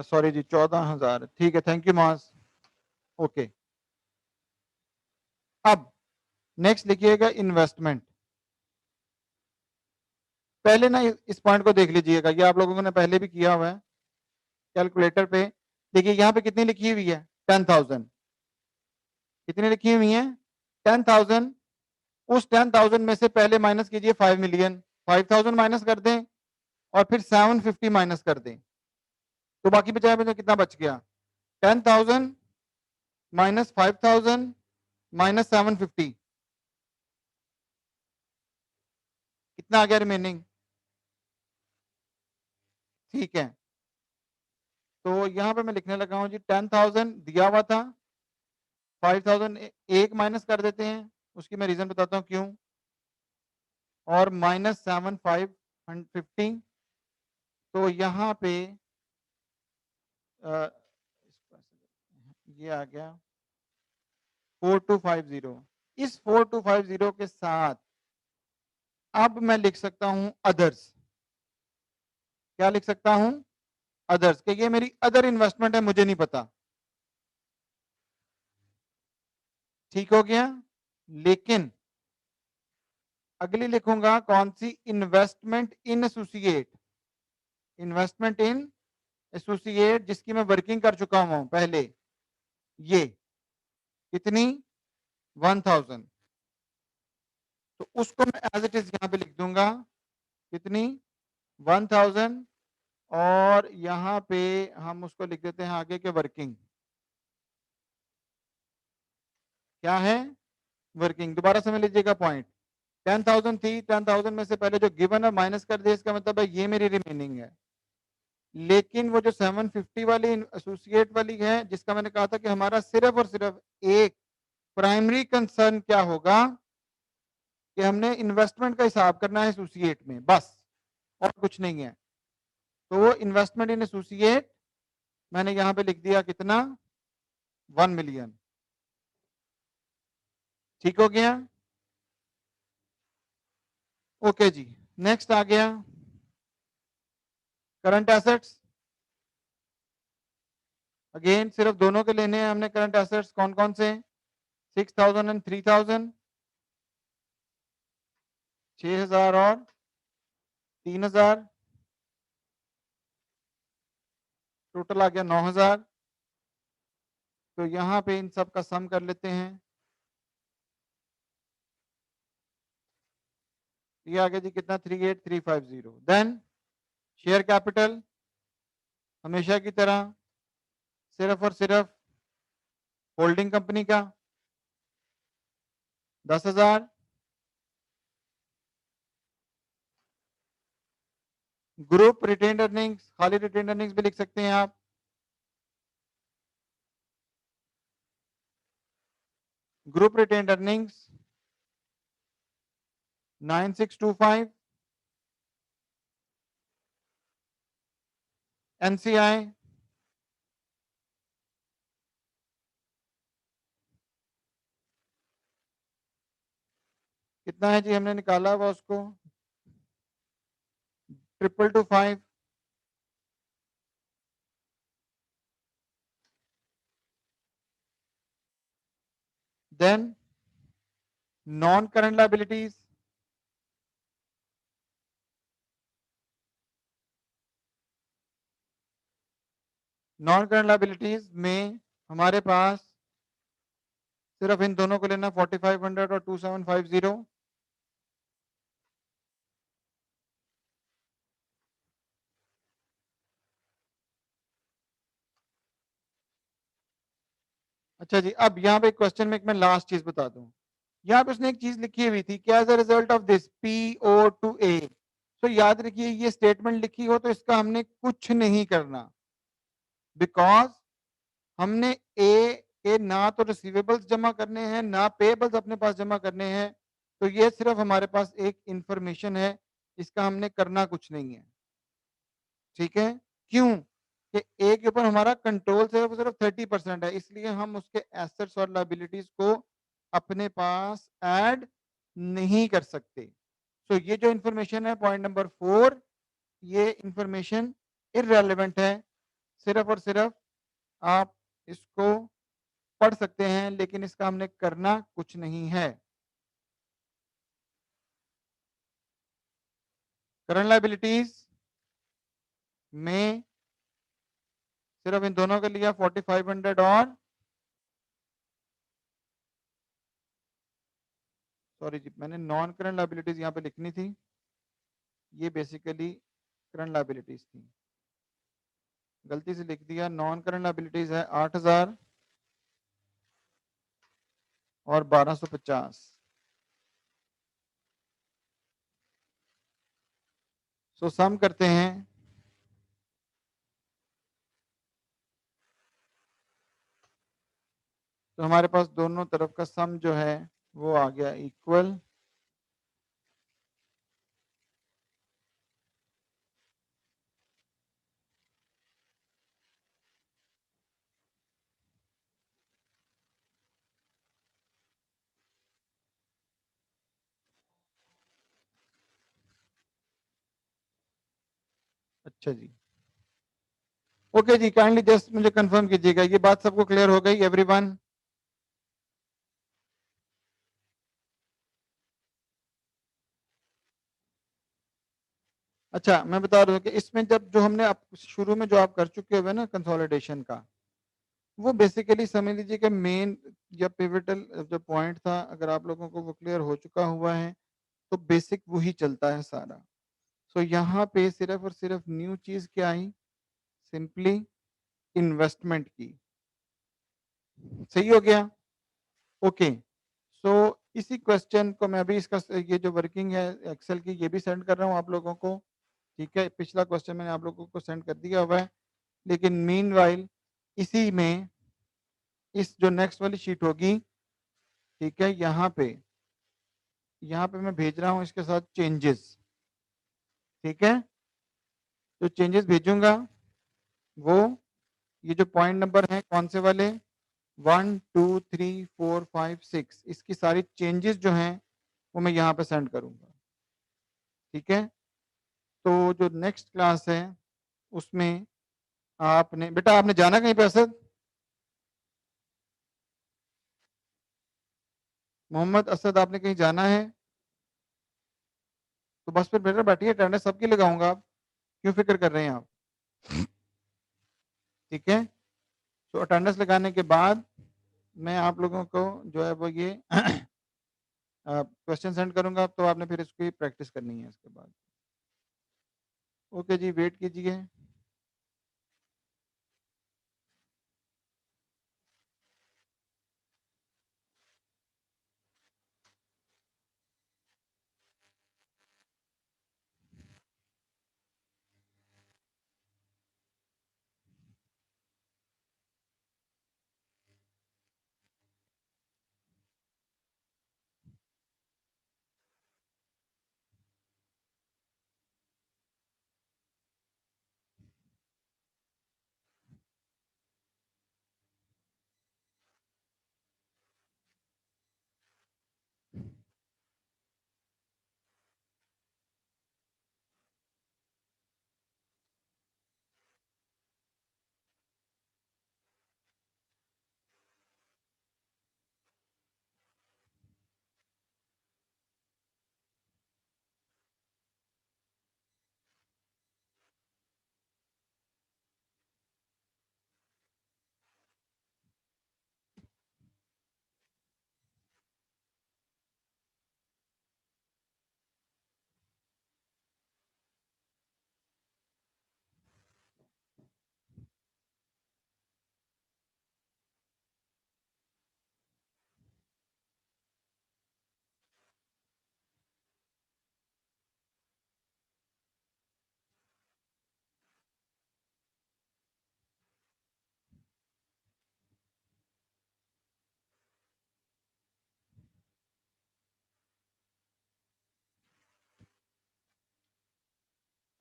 सॉरी जी 14,000, ठीक है, थैंक यू मास। ओके, अब नेक्स्ट लिखिएगा इन्वेस्टमेंट। पहले ना इस पॉइंट को देख लीजिएगा, ये आप लोगों ने पहले भी किया हुआ है कैलकुलेटर पे। देखिए यहाँ पे कितनी लिखी हुई है, 10,000। कितनी लिखी हुई है, 10,000। उस 10,000 में से पहले माइनस कीजिए 5 मिलियन, 5,000 माइनस कर दें और फिर 750 माइनस कर दें, तो बाकी बचाया मुझे कितना बच गया, 10,000 माइनस 5,000 माइनस 750, कितना आ गया रिमेनिंग, ठीक है। तो यहाँ पे मैं लिखने लगा हूँ जी 10,000 दिया हुआ था, 5,000 एक माइनस कर देते हैं, उसकी मैं रीजन बताता हूँ क्यों, और माइनस 7,550। तो यहाँ पे अ, ये आ गया 4,250। इस 4,250 के साथ अब मैं लिख सकता हूं अदर्स। क्या लिख सकता हूं, अदर्स, कि ये मेरी अदर इन्वेस्टमेंट है, मुझे नहीं पता, ठीक हो गया। लेकिन अगली लिखूंगा कौन सी, investment in associate, investment in associate जिसकी मैं वर्किंग कर चुका हूं पहले, ये कितनी 1,000। तो उसको मैं एज इट इज यहां पे लिख दूंगा, कितनी 1,000, और यहां पे हम उसको लिख देते हैं आगे के वर्किंग, क्या है वर्किंग। दोबारा समझ लीजिएगा पॉइंट, 10,000 थी, 10,000 में से पहले जो गिवन है माइनस कर दिया, इसका मतलब है ये मेरी रिमेनिंग है। लेकिन वो जो 750 वाली एसोसिएट वाली है, जिसका मैंने कहा था कि हमारा सिर्फ और सिर्फ एक प्राइमरी कंसर्न क्या होगा कि हमने इन्वेस्टमेंट का हिसाब करना है एसोसिएट में, बस और कुछ नहीं है। तो वो इन्वेस्टमेंट इन एसोसिएट मैंने यहां पे लिख दिया कितना, 1 मिलियन, ठीक हो गया? ओके जी, नेक्स्ट आ गया करंट एसेट्स। अगेन सिर्फ दोनों के लेने हैं हमने करंट एसेट्स। कौन कौन से? 6,000 एंड 3,000, 6,000 और 3,000, टोटल आ गया 9,000। तो यहां पे इन सब का सम कर लेते हैं। ये आ गया जी कितना? 38,350। देन शेयर कैपिटल हमेशा की तरह सिर्फ और सिर्फ होल्डिंग कंपनी का 10,000। ग्रुप रिटेन्ड अर्निंग्स, खाली रिटेन्ड अर्निंग्स भी लिख सकते हैं आप। Group retained earnings 9,625। एनसीआई कितना है जी? हमने निकाला हुआ उसको 2,225। Then non current liabilities non current liabilities में हमारे पास सिर्फ इन दोनों को लेना 4,500 और 2,750। अच्छा जी, अब यहाँ पे क्वेश्चन में एक मैं लास्ट चीज बता दूं। यहाँ पे उसने एक चीज लिखी हुई थी कि as a result of this PO to A। तो याद रखिए ये स्टेटमेंट लिखी हो तो इसका हमने कुछ नहीं करना, बिकॉज हमने ए के ना तो रिसीवेबल्स जमा करने हैं ना पेएबल्स अपने पास जमा करने हैं। तो ये सिर्फ हमारे पास एक इंफॉर्मेशन है, इसका हमने करना कुछ नहीं है। ठीक है? क्यों? कि ए के ऊपर हमारा कंट्रोल सिर्फ सिर्फ 30% है, इसलिए हम उसके एसेट्स और लायबिलिटीज को अपने पास ऐड नहीं कर सकते। सो ये जो इंफॉर्मेशन है पॉइंट नंबर 4, ये इंफॉर्मेशन इररेलेवेंट है। सिर्फ और सिर्फ आप इसको पढ़ सकते हैं, लेकिन इसका हमने करना कुछ नहीं है। करंट लायबिलिटीज में सिर्फ इन दोनों के लिया 4,500 और सॉरी जी, मैंने नॉन करंट लायबिलिटीज यहाँ पे लिखनी थी, ये बेसिकली करंट लायबिलिटीज थी, गलती से लिख दिया। नॉन करंट लायबिलिटीज है 8,000 और 1,250। सो सम करते हैं। तो हमारे पास दोनों तरफ का सम जो है वो आ गया इक्वल। अच्छा जी, ओके जी, काइंडली जस्ट मुझे कंफर्म कीजिएगा, ये बात सबको क्लियर हो गई एवरीवन? अच्छा, मैं बता रहा हूँ कि इसमें जब जो हमने शुरू में जो आप कर चुके हुए ना कंसोलिडेशन का, वो बेसिकली समझ लीजिए कि मेन या पिवटल जो पॉइंट था, अगर आप लोगों को वो क्लियर हो चुका हुआ है तो बेसिक वही चलता है सारा। सो यहाँ पे सिर्फ और सिर्फ न्यू चीज क्या आई? सिंपली इन्वेस्टमेंट की। सही हो गया? ओके। सो इसी क्वेश्चन को मैं अभी इसका ये जो वर्किंग है एक्सेल की ये भी सेंड कर रहा हूँ आप लोगों को। ठीक है, पिछला क्वेश्चन मैंने आप लोगों को सेंड कर दिया हुआ है, लेकिन मीनवाइल इसी में इस जो नेक्स्ट वाली शीट होगी, ठीक है, यहाँ पे मैं भेज रहा हूँ इसके साथ चेंजेस। ठीक है, जो चेंजेस भेजूंगा वो ये जो पॉइंट नंबर है कौन से वाले? 1 2 3 4 5 6 इसकी सारी चेंजेस जो हैं वो मैं यहाँ पे सेंड करूँगा, ठीक है। तो जो नेक्स्ट क्लास है उसमें आपने बेटा आपने जाना कहीं पे असद? मोहम्मद असद आपने कहीं जाना है? तो बस फिर बेटा बैठिए, अटेंडेंस सबकी लगाऊंगा, आप क्यों फिक्र कर रहे हैं आप, ठीक है। तो अटेंडेंस लगाने के बाद मैं आप लोगों को जो है वो ये क्वेश्चन सेंड करूंगा, तो आपने फिर इसकी प्रैक्टिस करनी है इसके बाद। ओके जी, वेट कीजिए।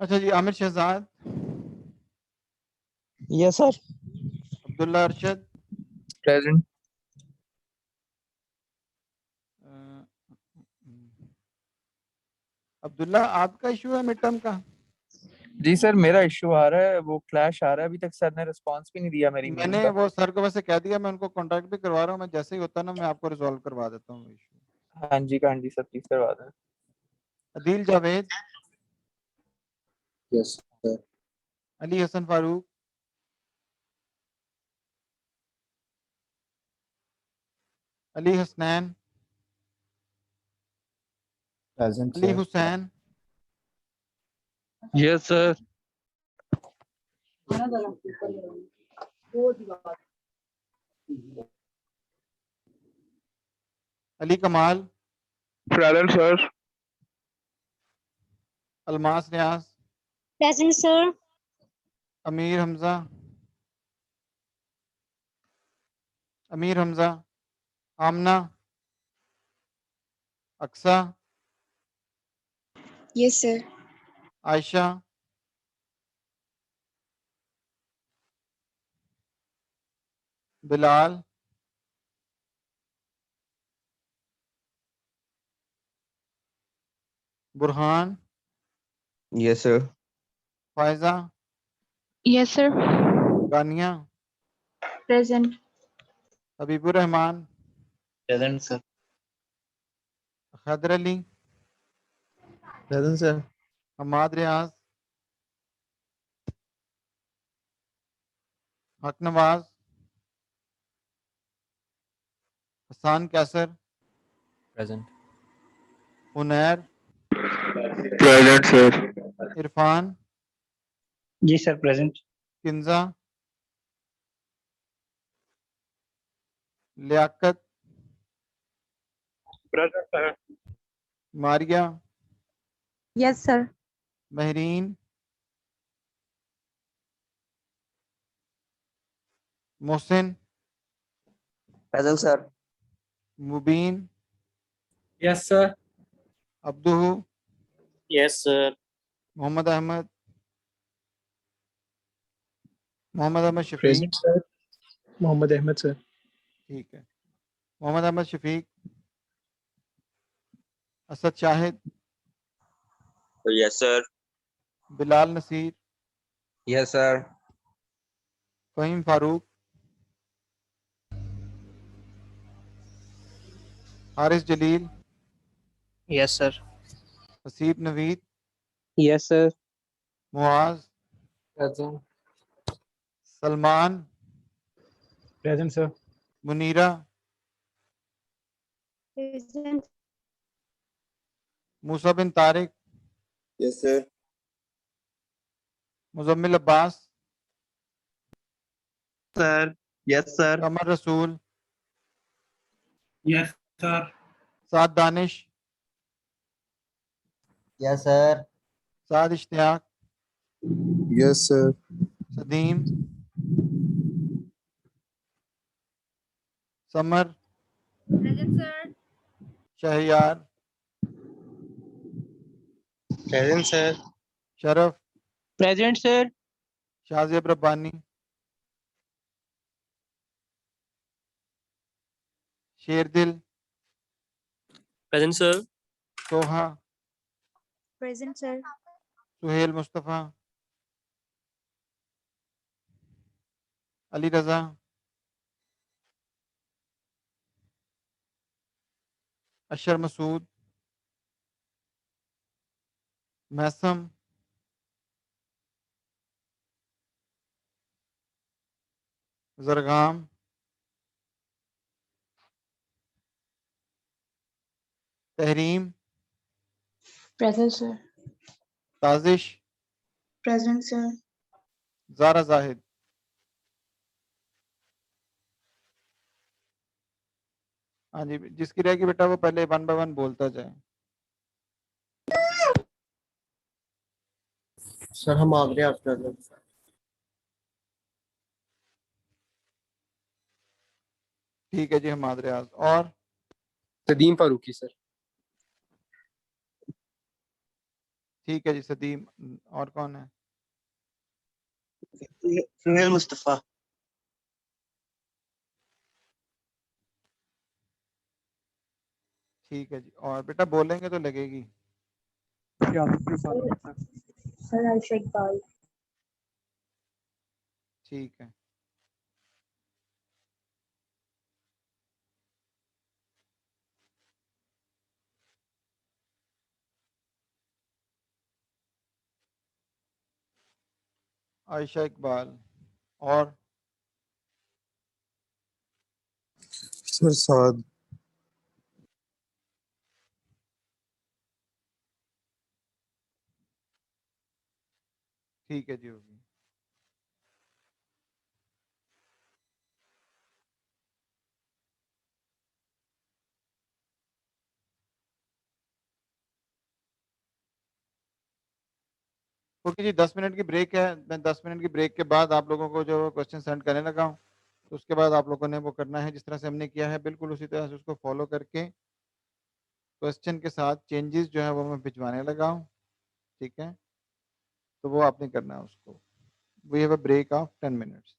अच्छा जी, Aamir Shahzad, yes sir. Abdullah Arshad, present. Abdullah आपका इशू है मिड टर्म का? जी सर, मेरा इश्यू आ रहा है, वो क्लैश आ रहा है, अभी तक सर ने रिस्पांस भी नहीं दिया मेरी मेल मैंने का। वो सर को वैसे कह दिया, मैं उनको कांटेक्ट भी करवा रहा हूँ, मैं जैसे ही होता है ना मैं आपको रिजॉल्व करवा देता हूँ इशू। हाँ जी सर, प्लीज करवा दें। Adeel Javed, Yes, sir. Ali Hasan Farooq, Ali Hasnain, Present, Ali sir. Hussain, yes sir. Ali Kamal, present sir. Almas Niaz, Present, sir. Amir Hamza, Amir Hamza, Amna, Aqsa, Yes, sir. Ayesha, Bilal, Burhan, yes sir. Faiza, Yes, sir. Ghania, Present. Habibur Rehman, Present, sir. Khaidar Ali, Present, sir. Hammad Riaz, Haq Nawaz, Hassan Qaiser, Present. Unair, present sir. Irfan, जी sir, present. Kinza, Liaquat, present sir. Maria, Yes, sir. Mahreen, Mohsin, present sir. Mubeen, Yes, sir. Abdu, Yes, sir. Mohammed Ahmed, Mohammed Ahmed Shafi, Present, sir. Mohammed Ahmed, sir. ठीक है। Mohammad Ahmad Shafiq, Asad Shahid, Yes, sir. Bilal Naseer, Yes, sir. Faheem Farooq, Haris जलील, Yes, sir. Haseeb Naveed, Yes, sir. Muaz, Present. Salman, Present, sir. Munira, Present. मूसा बिन Tariq, Yes, sir. Muzammil Abbas, Sir. Yes, sir. कमर Rasool, Yes, sir. Saad Danish, Yes, sir. Saad Ishtiaq, Yes, sir. Sadeem, Samar, Present, sir. Shahyar, Present, sir. Sharaf, Present, sir. Shahzeb Rabbani, Sherdil, Present, sir. Soha, Present, sir. Suhail Mustafa, Ali Raza, Ashar Masood, Mahsam, Zargham, Tehreem, Present, sir. Tajish, Present, sir. Zara Zahid. हाँ जी, जिसकी रहेगी बेटा वो पहले 1 bye 1 बोलता जाए। Sir, हम आ गए after. ठीक है जी, हम रियाज। और Sadeem Farooqi, sir. ठीक है जी, सदीम। और कौन है? Suhail Mustafa. ठीक है जी, और बेटा बोलेंगे तो लगेगी। Sir, Aisha Iqbal. ठीक है। आयशा इकबाल। और Sir Saad. ठीक है जी, होगी। ओके जी, 10 मिनट की ब्रेक है। मैं 10 मिनट की ब्रेक के बाद आप लोगों को जो क्वेश्चन सेंड करने लगा हूँ, तो उसके बाद आप लोगों ने वो करना है जिस तरह से हमने किया है, बिल्कुल उसी तरह से उसको फॉलो करके क्वेश्चन के साथ चेंजेस जो है वो मैं भिजवाने लगा हूँ। ठीक है, तो वो आपने करना है उसको। We have a break of 10 minutes.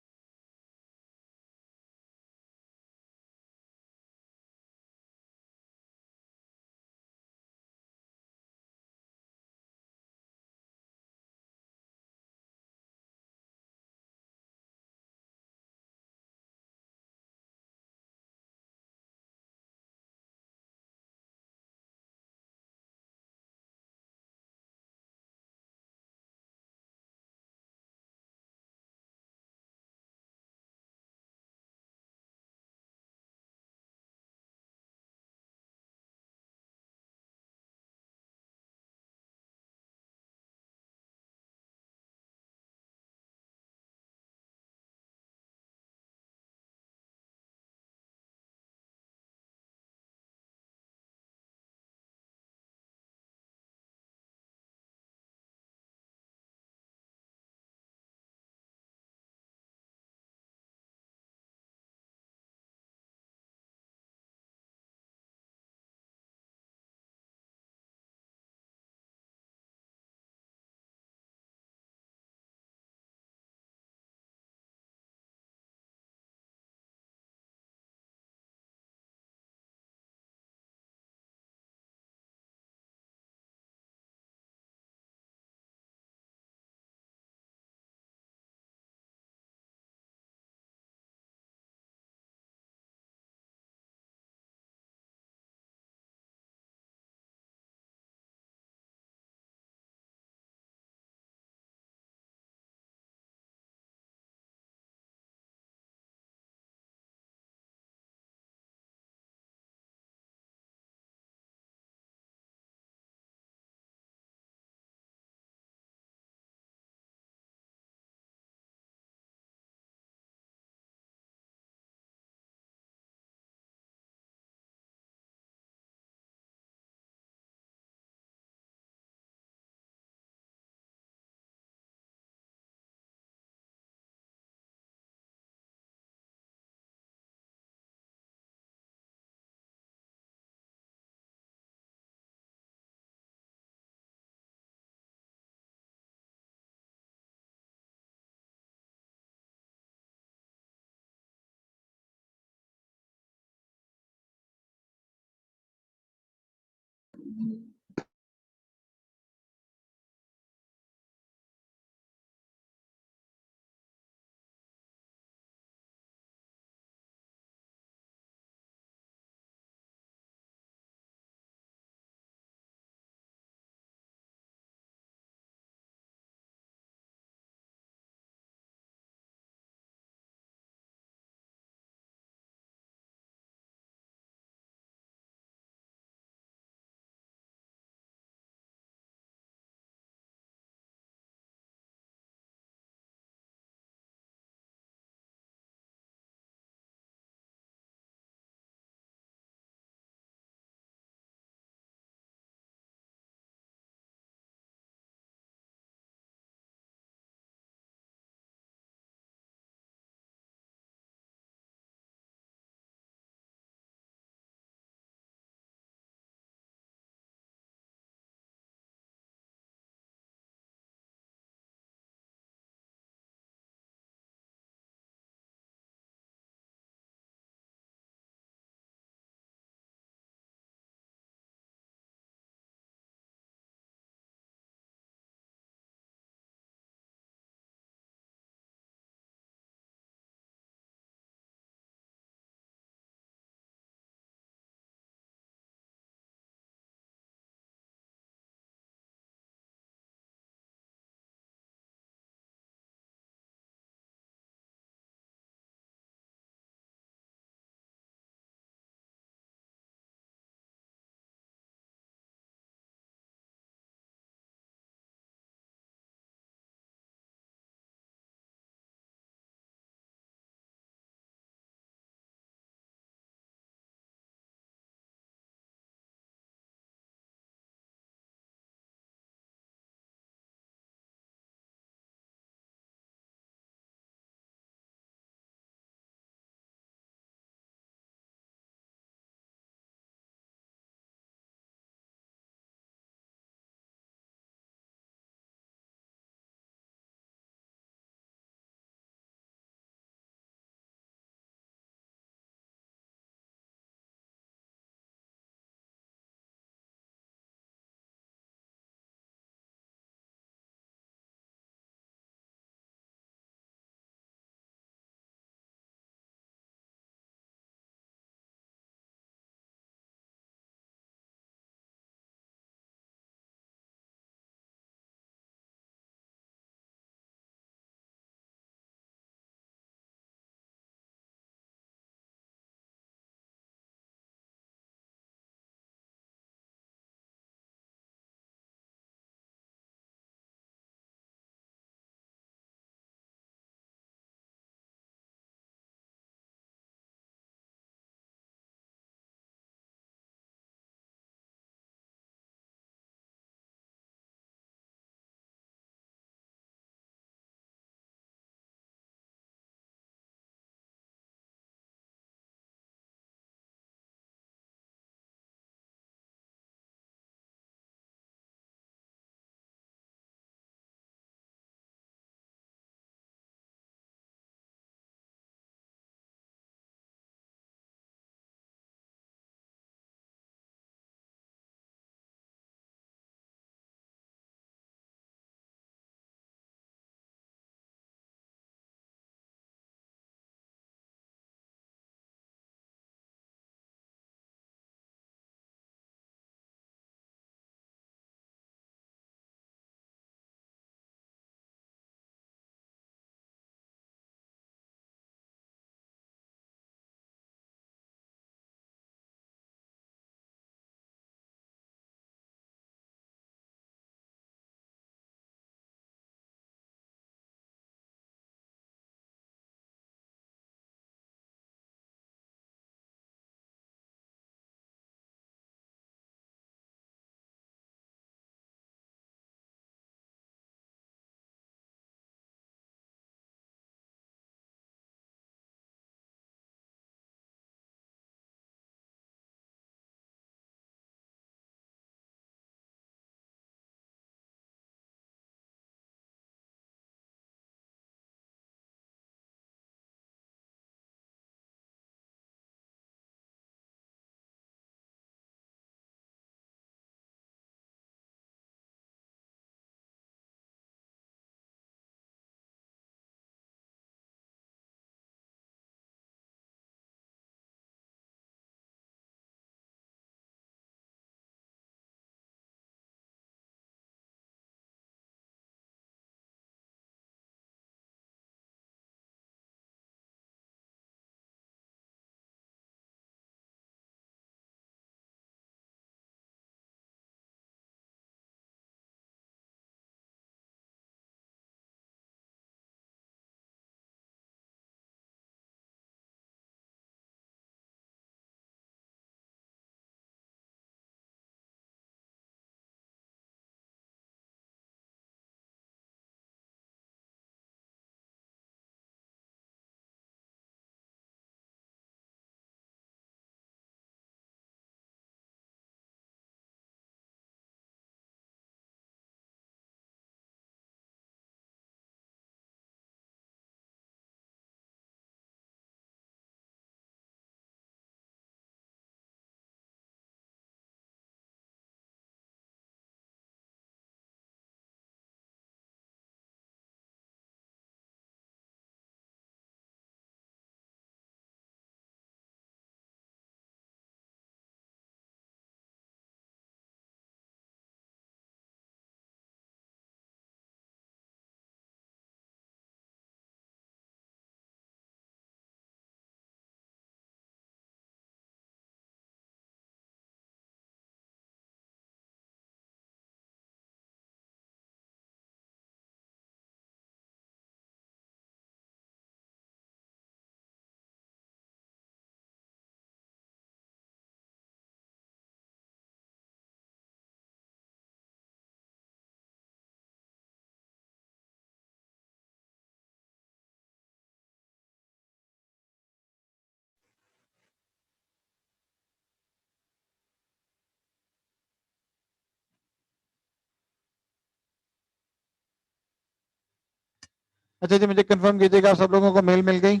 अच्छा जी, मुझे कंफर्म कीजिएगा आप सब लोगों को मेल मिल गई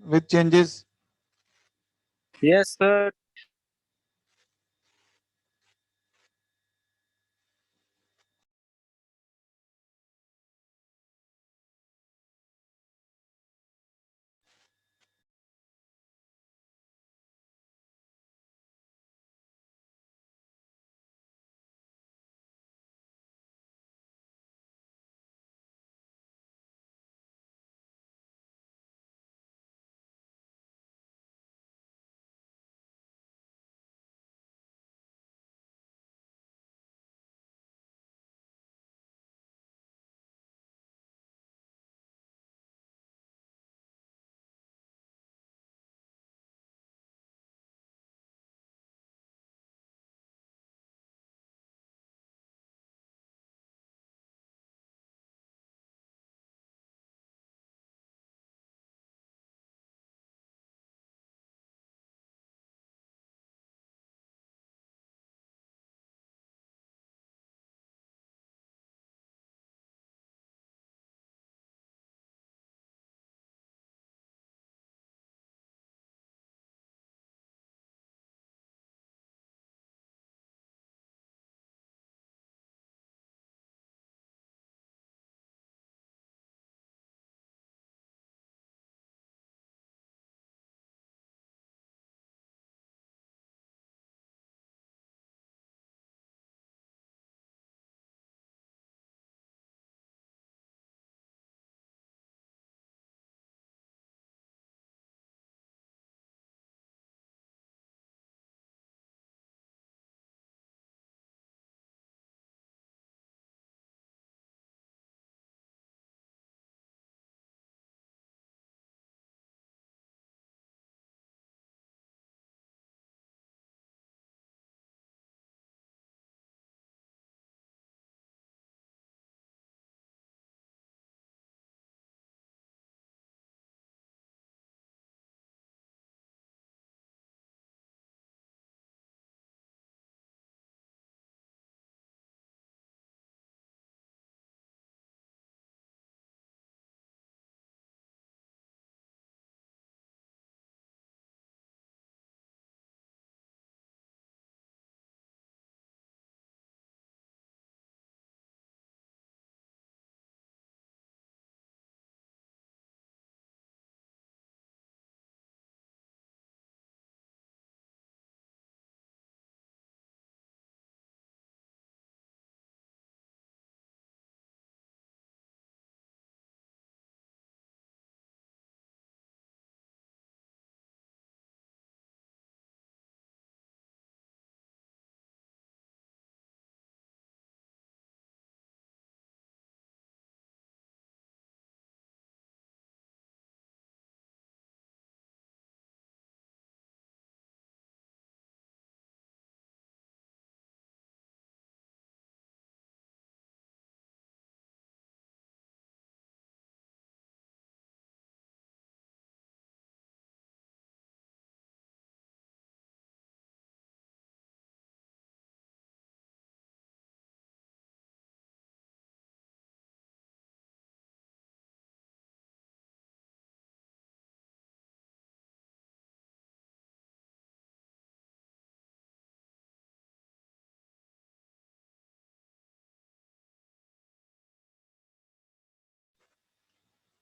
with changes? Yes, sir.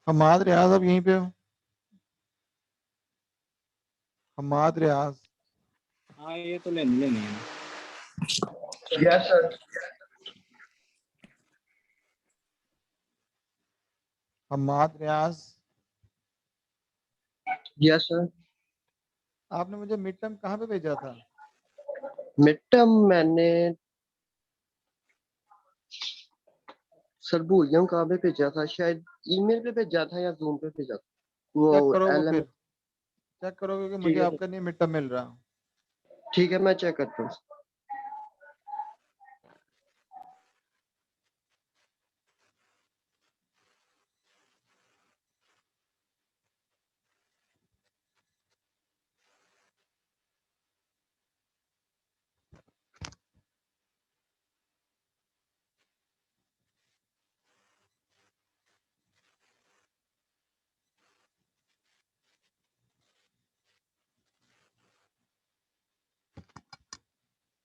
Hammad Riaz अब यहीं पे हो? हमाद रियाज, हाँ ये तो लेने लेने हैं। Yes, sir. हमाद रियाज, Yes, sir. आपने मुझे मिड टर्म कहाँ पे भेजा था? मिड टर्म मैंने सर भूल गया हूँ कहाँ पे भेजा था, शायद ईमेल पे भेजा था या जूम पे भेजा था। वो चेक करो वो एल एम। फिर, चेक करो क्योंकि ठीक मुझे है सर, आपका नहीं मिड टर्म मिल रहा। ठीक है मैं चेक करता हूँ।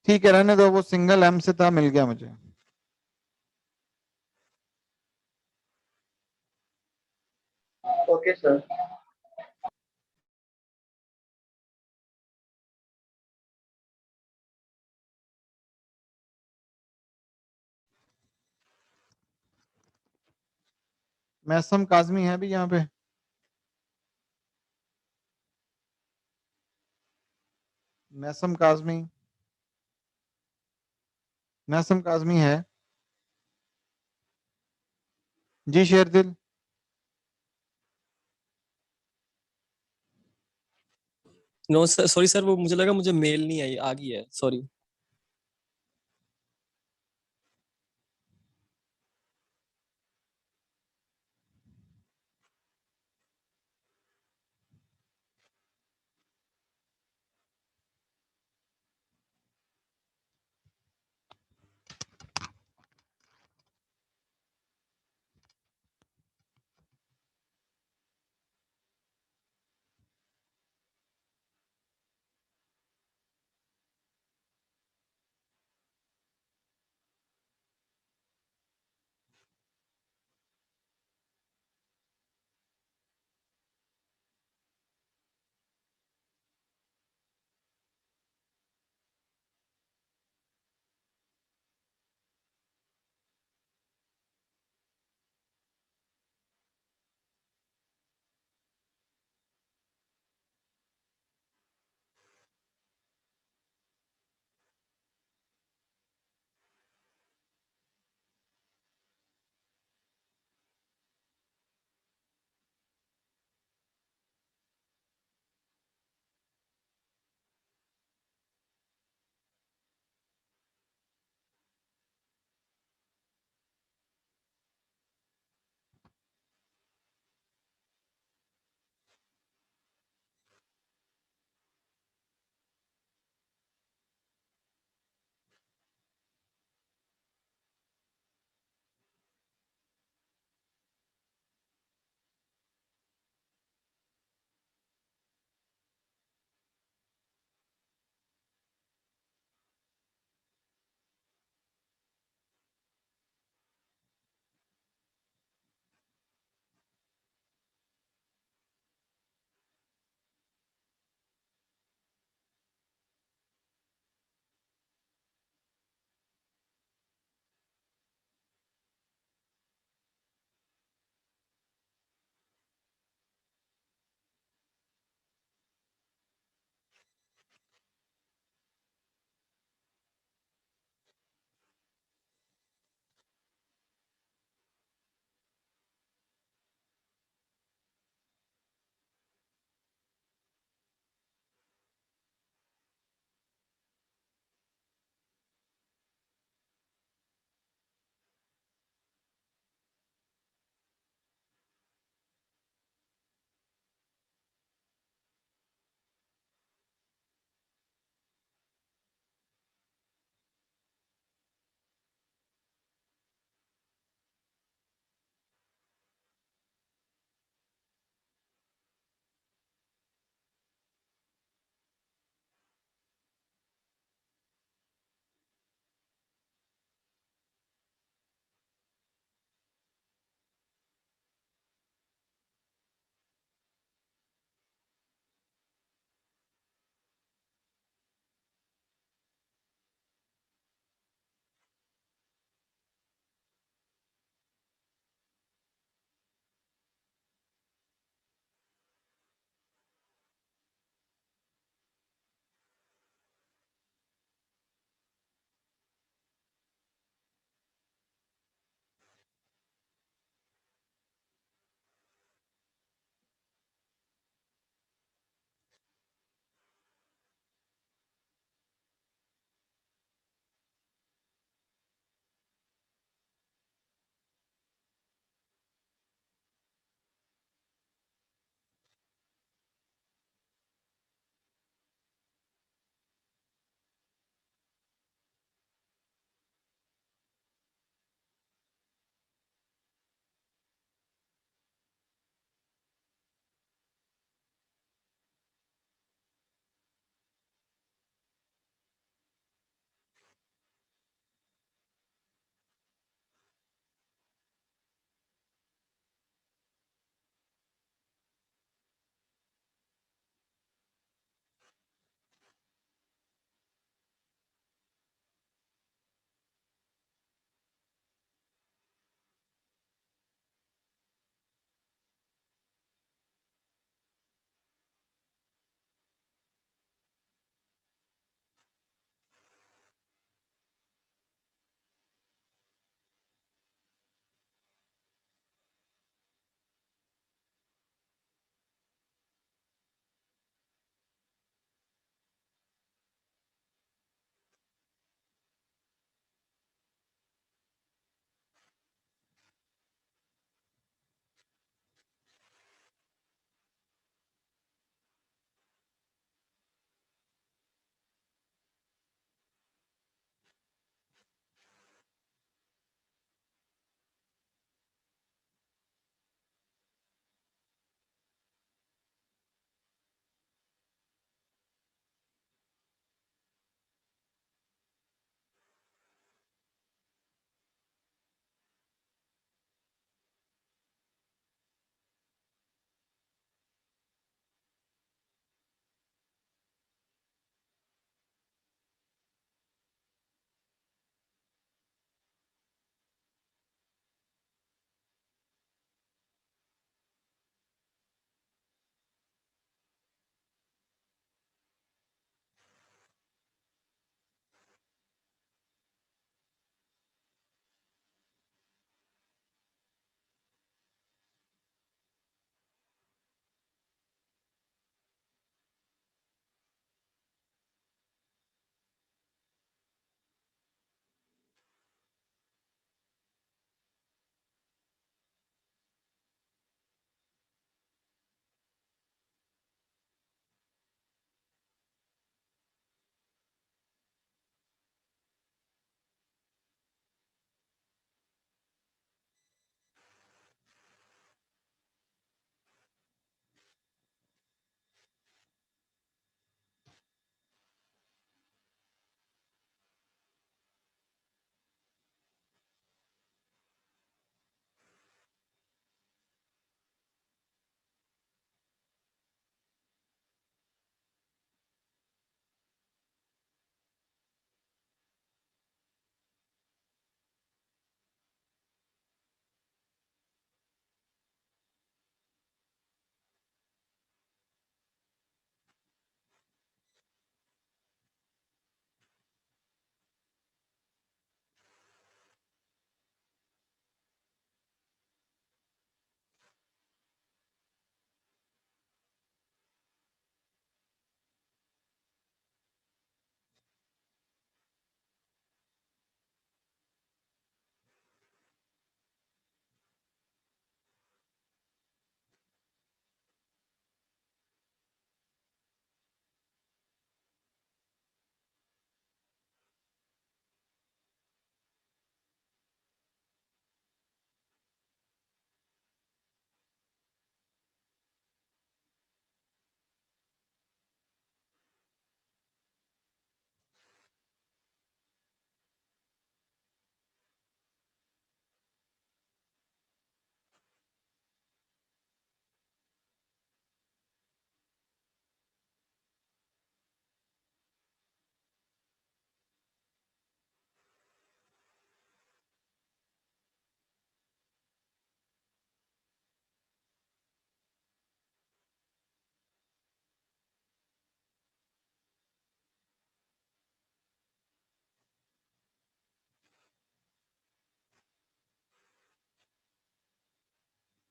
ठीक है रहने दो, वो सिंगल एम से था, मिल गया मुझे। Okay sir. मैसम काजमी है भी यहाँ पे? मैसम काजमी, मैसम काजमी है जी? शेरदिल? नो सर, सॉरी सर, वो मुझे लगा मुझे मेल नहीं आई, आ गई है, सॉरी।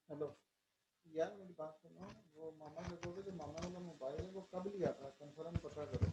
हेलो यार, मेरी बात सुनो, वो मामा से बोलो जो मामा वाला मोबाइल है वो कब लिया था, कंफर्म पता करो।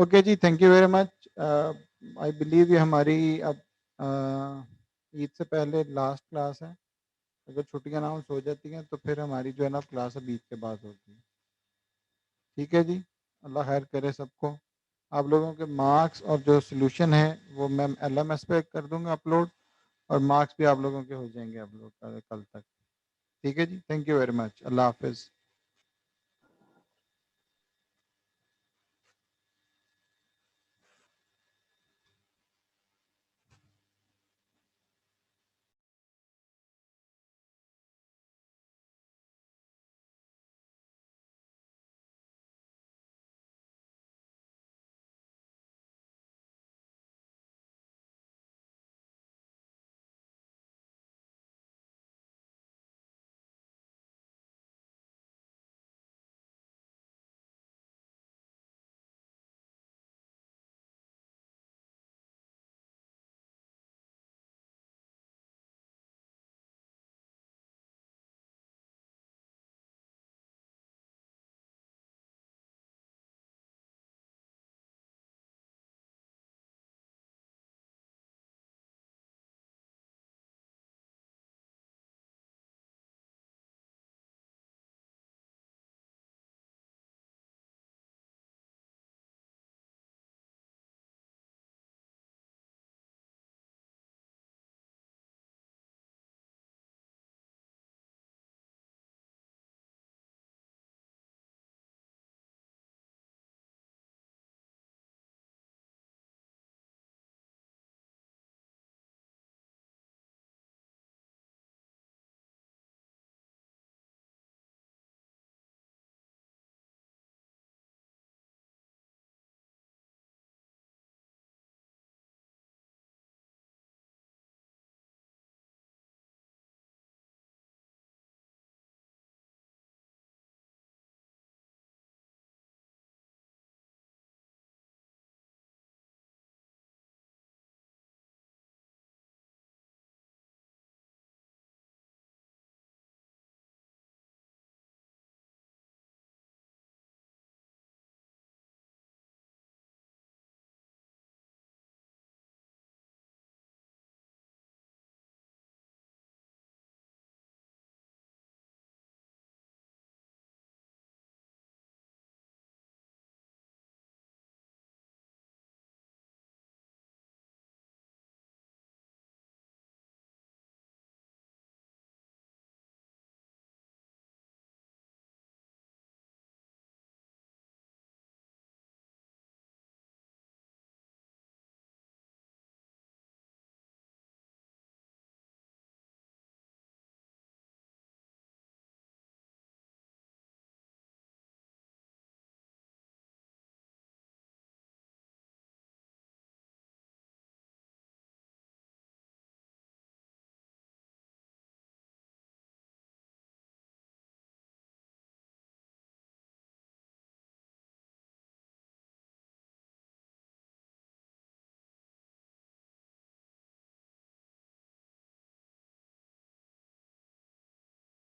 ओके जी, thank you very much. I believe ये हमारी अब ईद से पहले लास्ट क्लास है। अगर छुट्टियां अनाउंस हो जाती हैं तो फिर हमारी जो है ना क्लास अब ईद के बाद होगी। ठीक है जी, अल्लाह खैर करे सबको। आप लोगों के मार्क्स और जो सोल्यूशन है वो मैं LMS पे कर दूंगा अपलोड, और मार्क्स भी आप लोगों के हो जाएंगे अपलोड कल तक। ठीक है जी, थैंक यू वेरी मच, अल्लाह हाफिज़।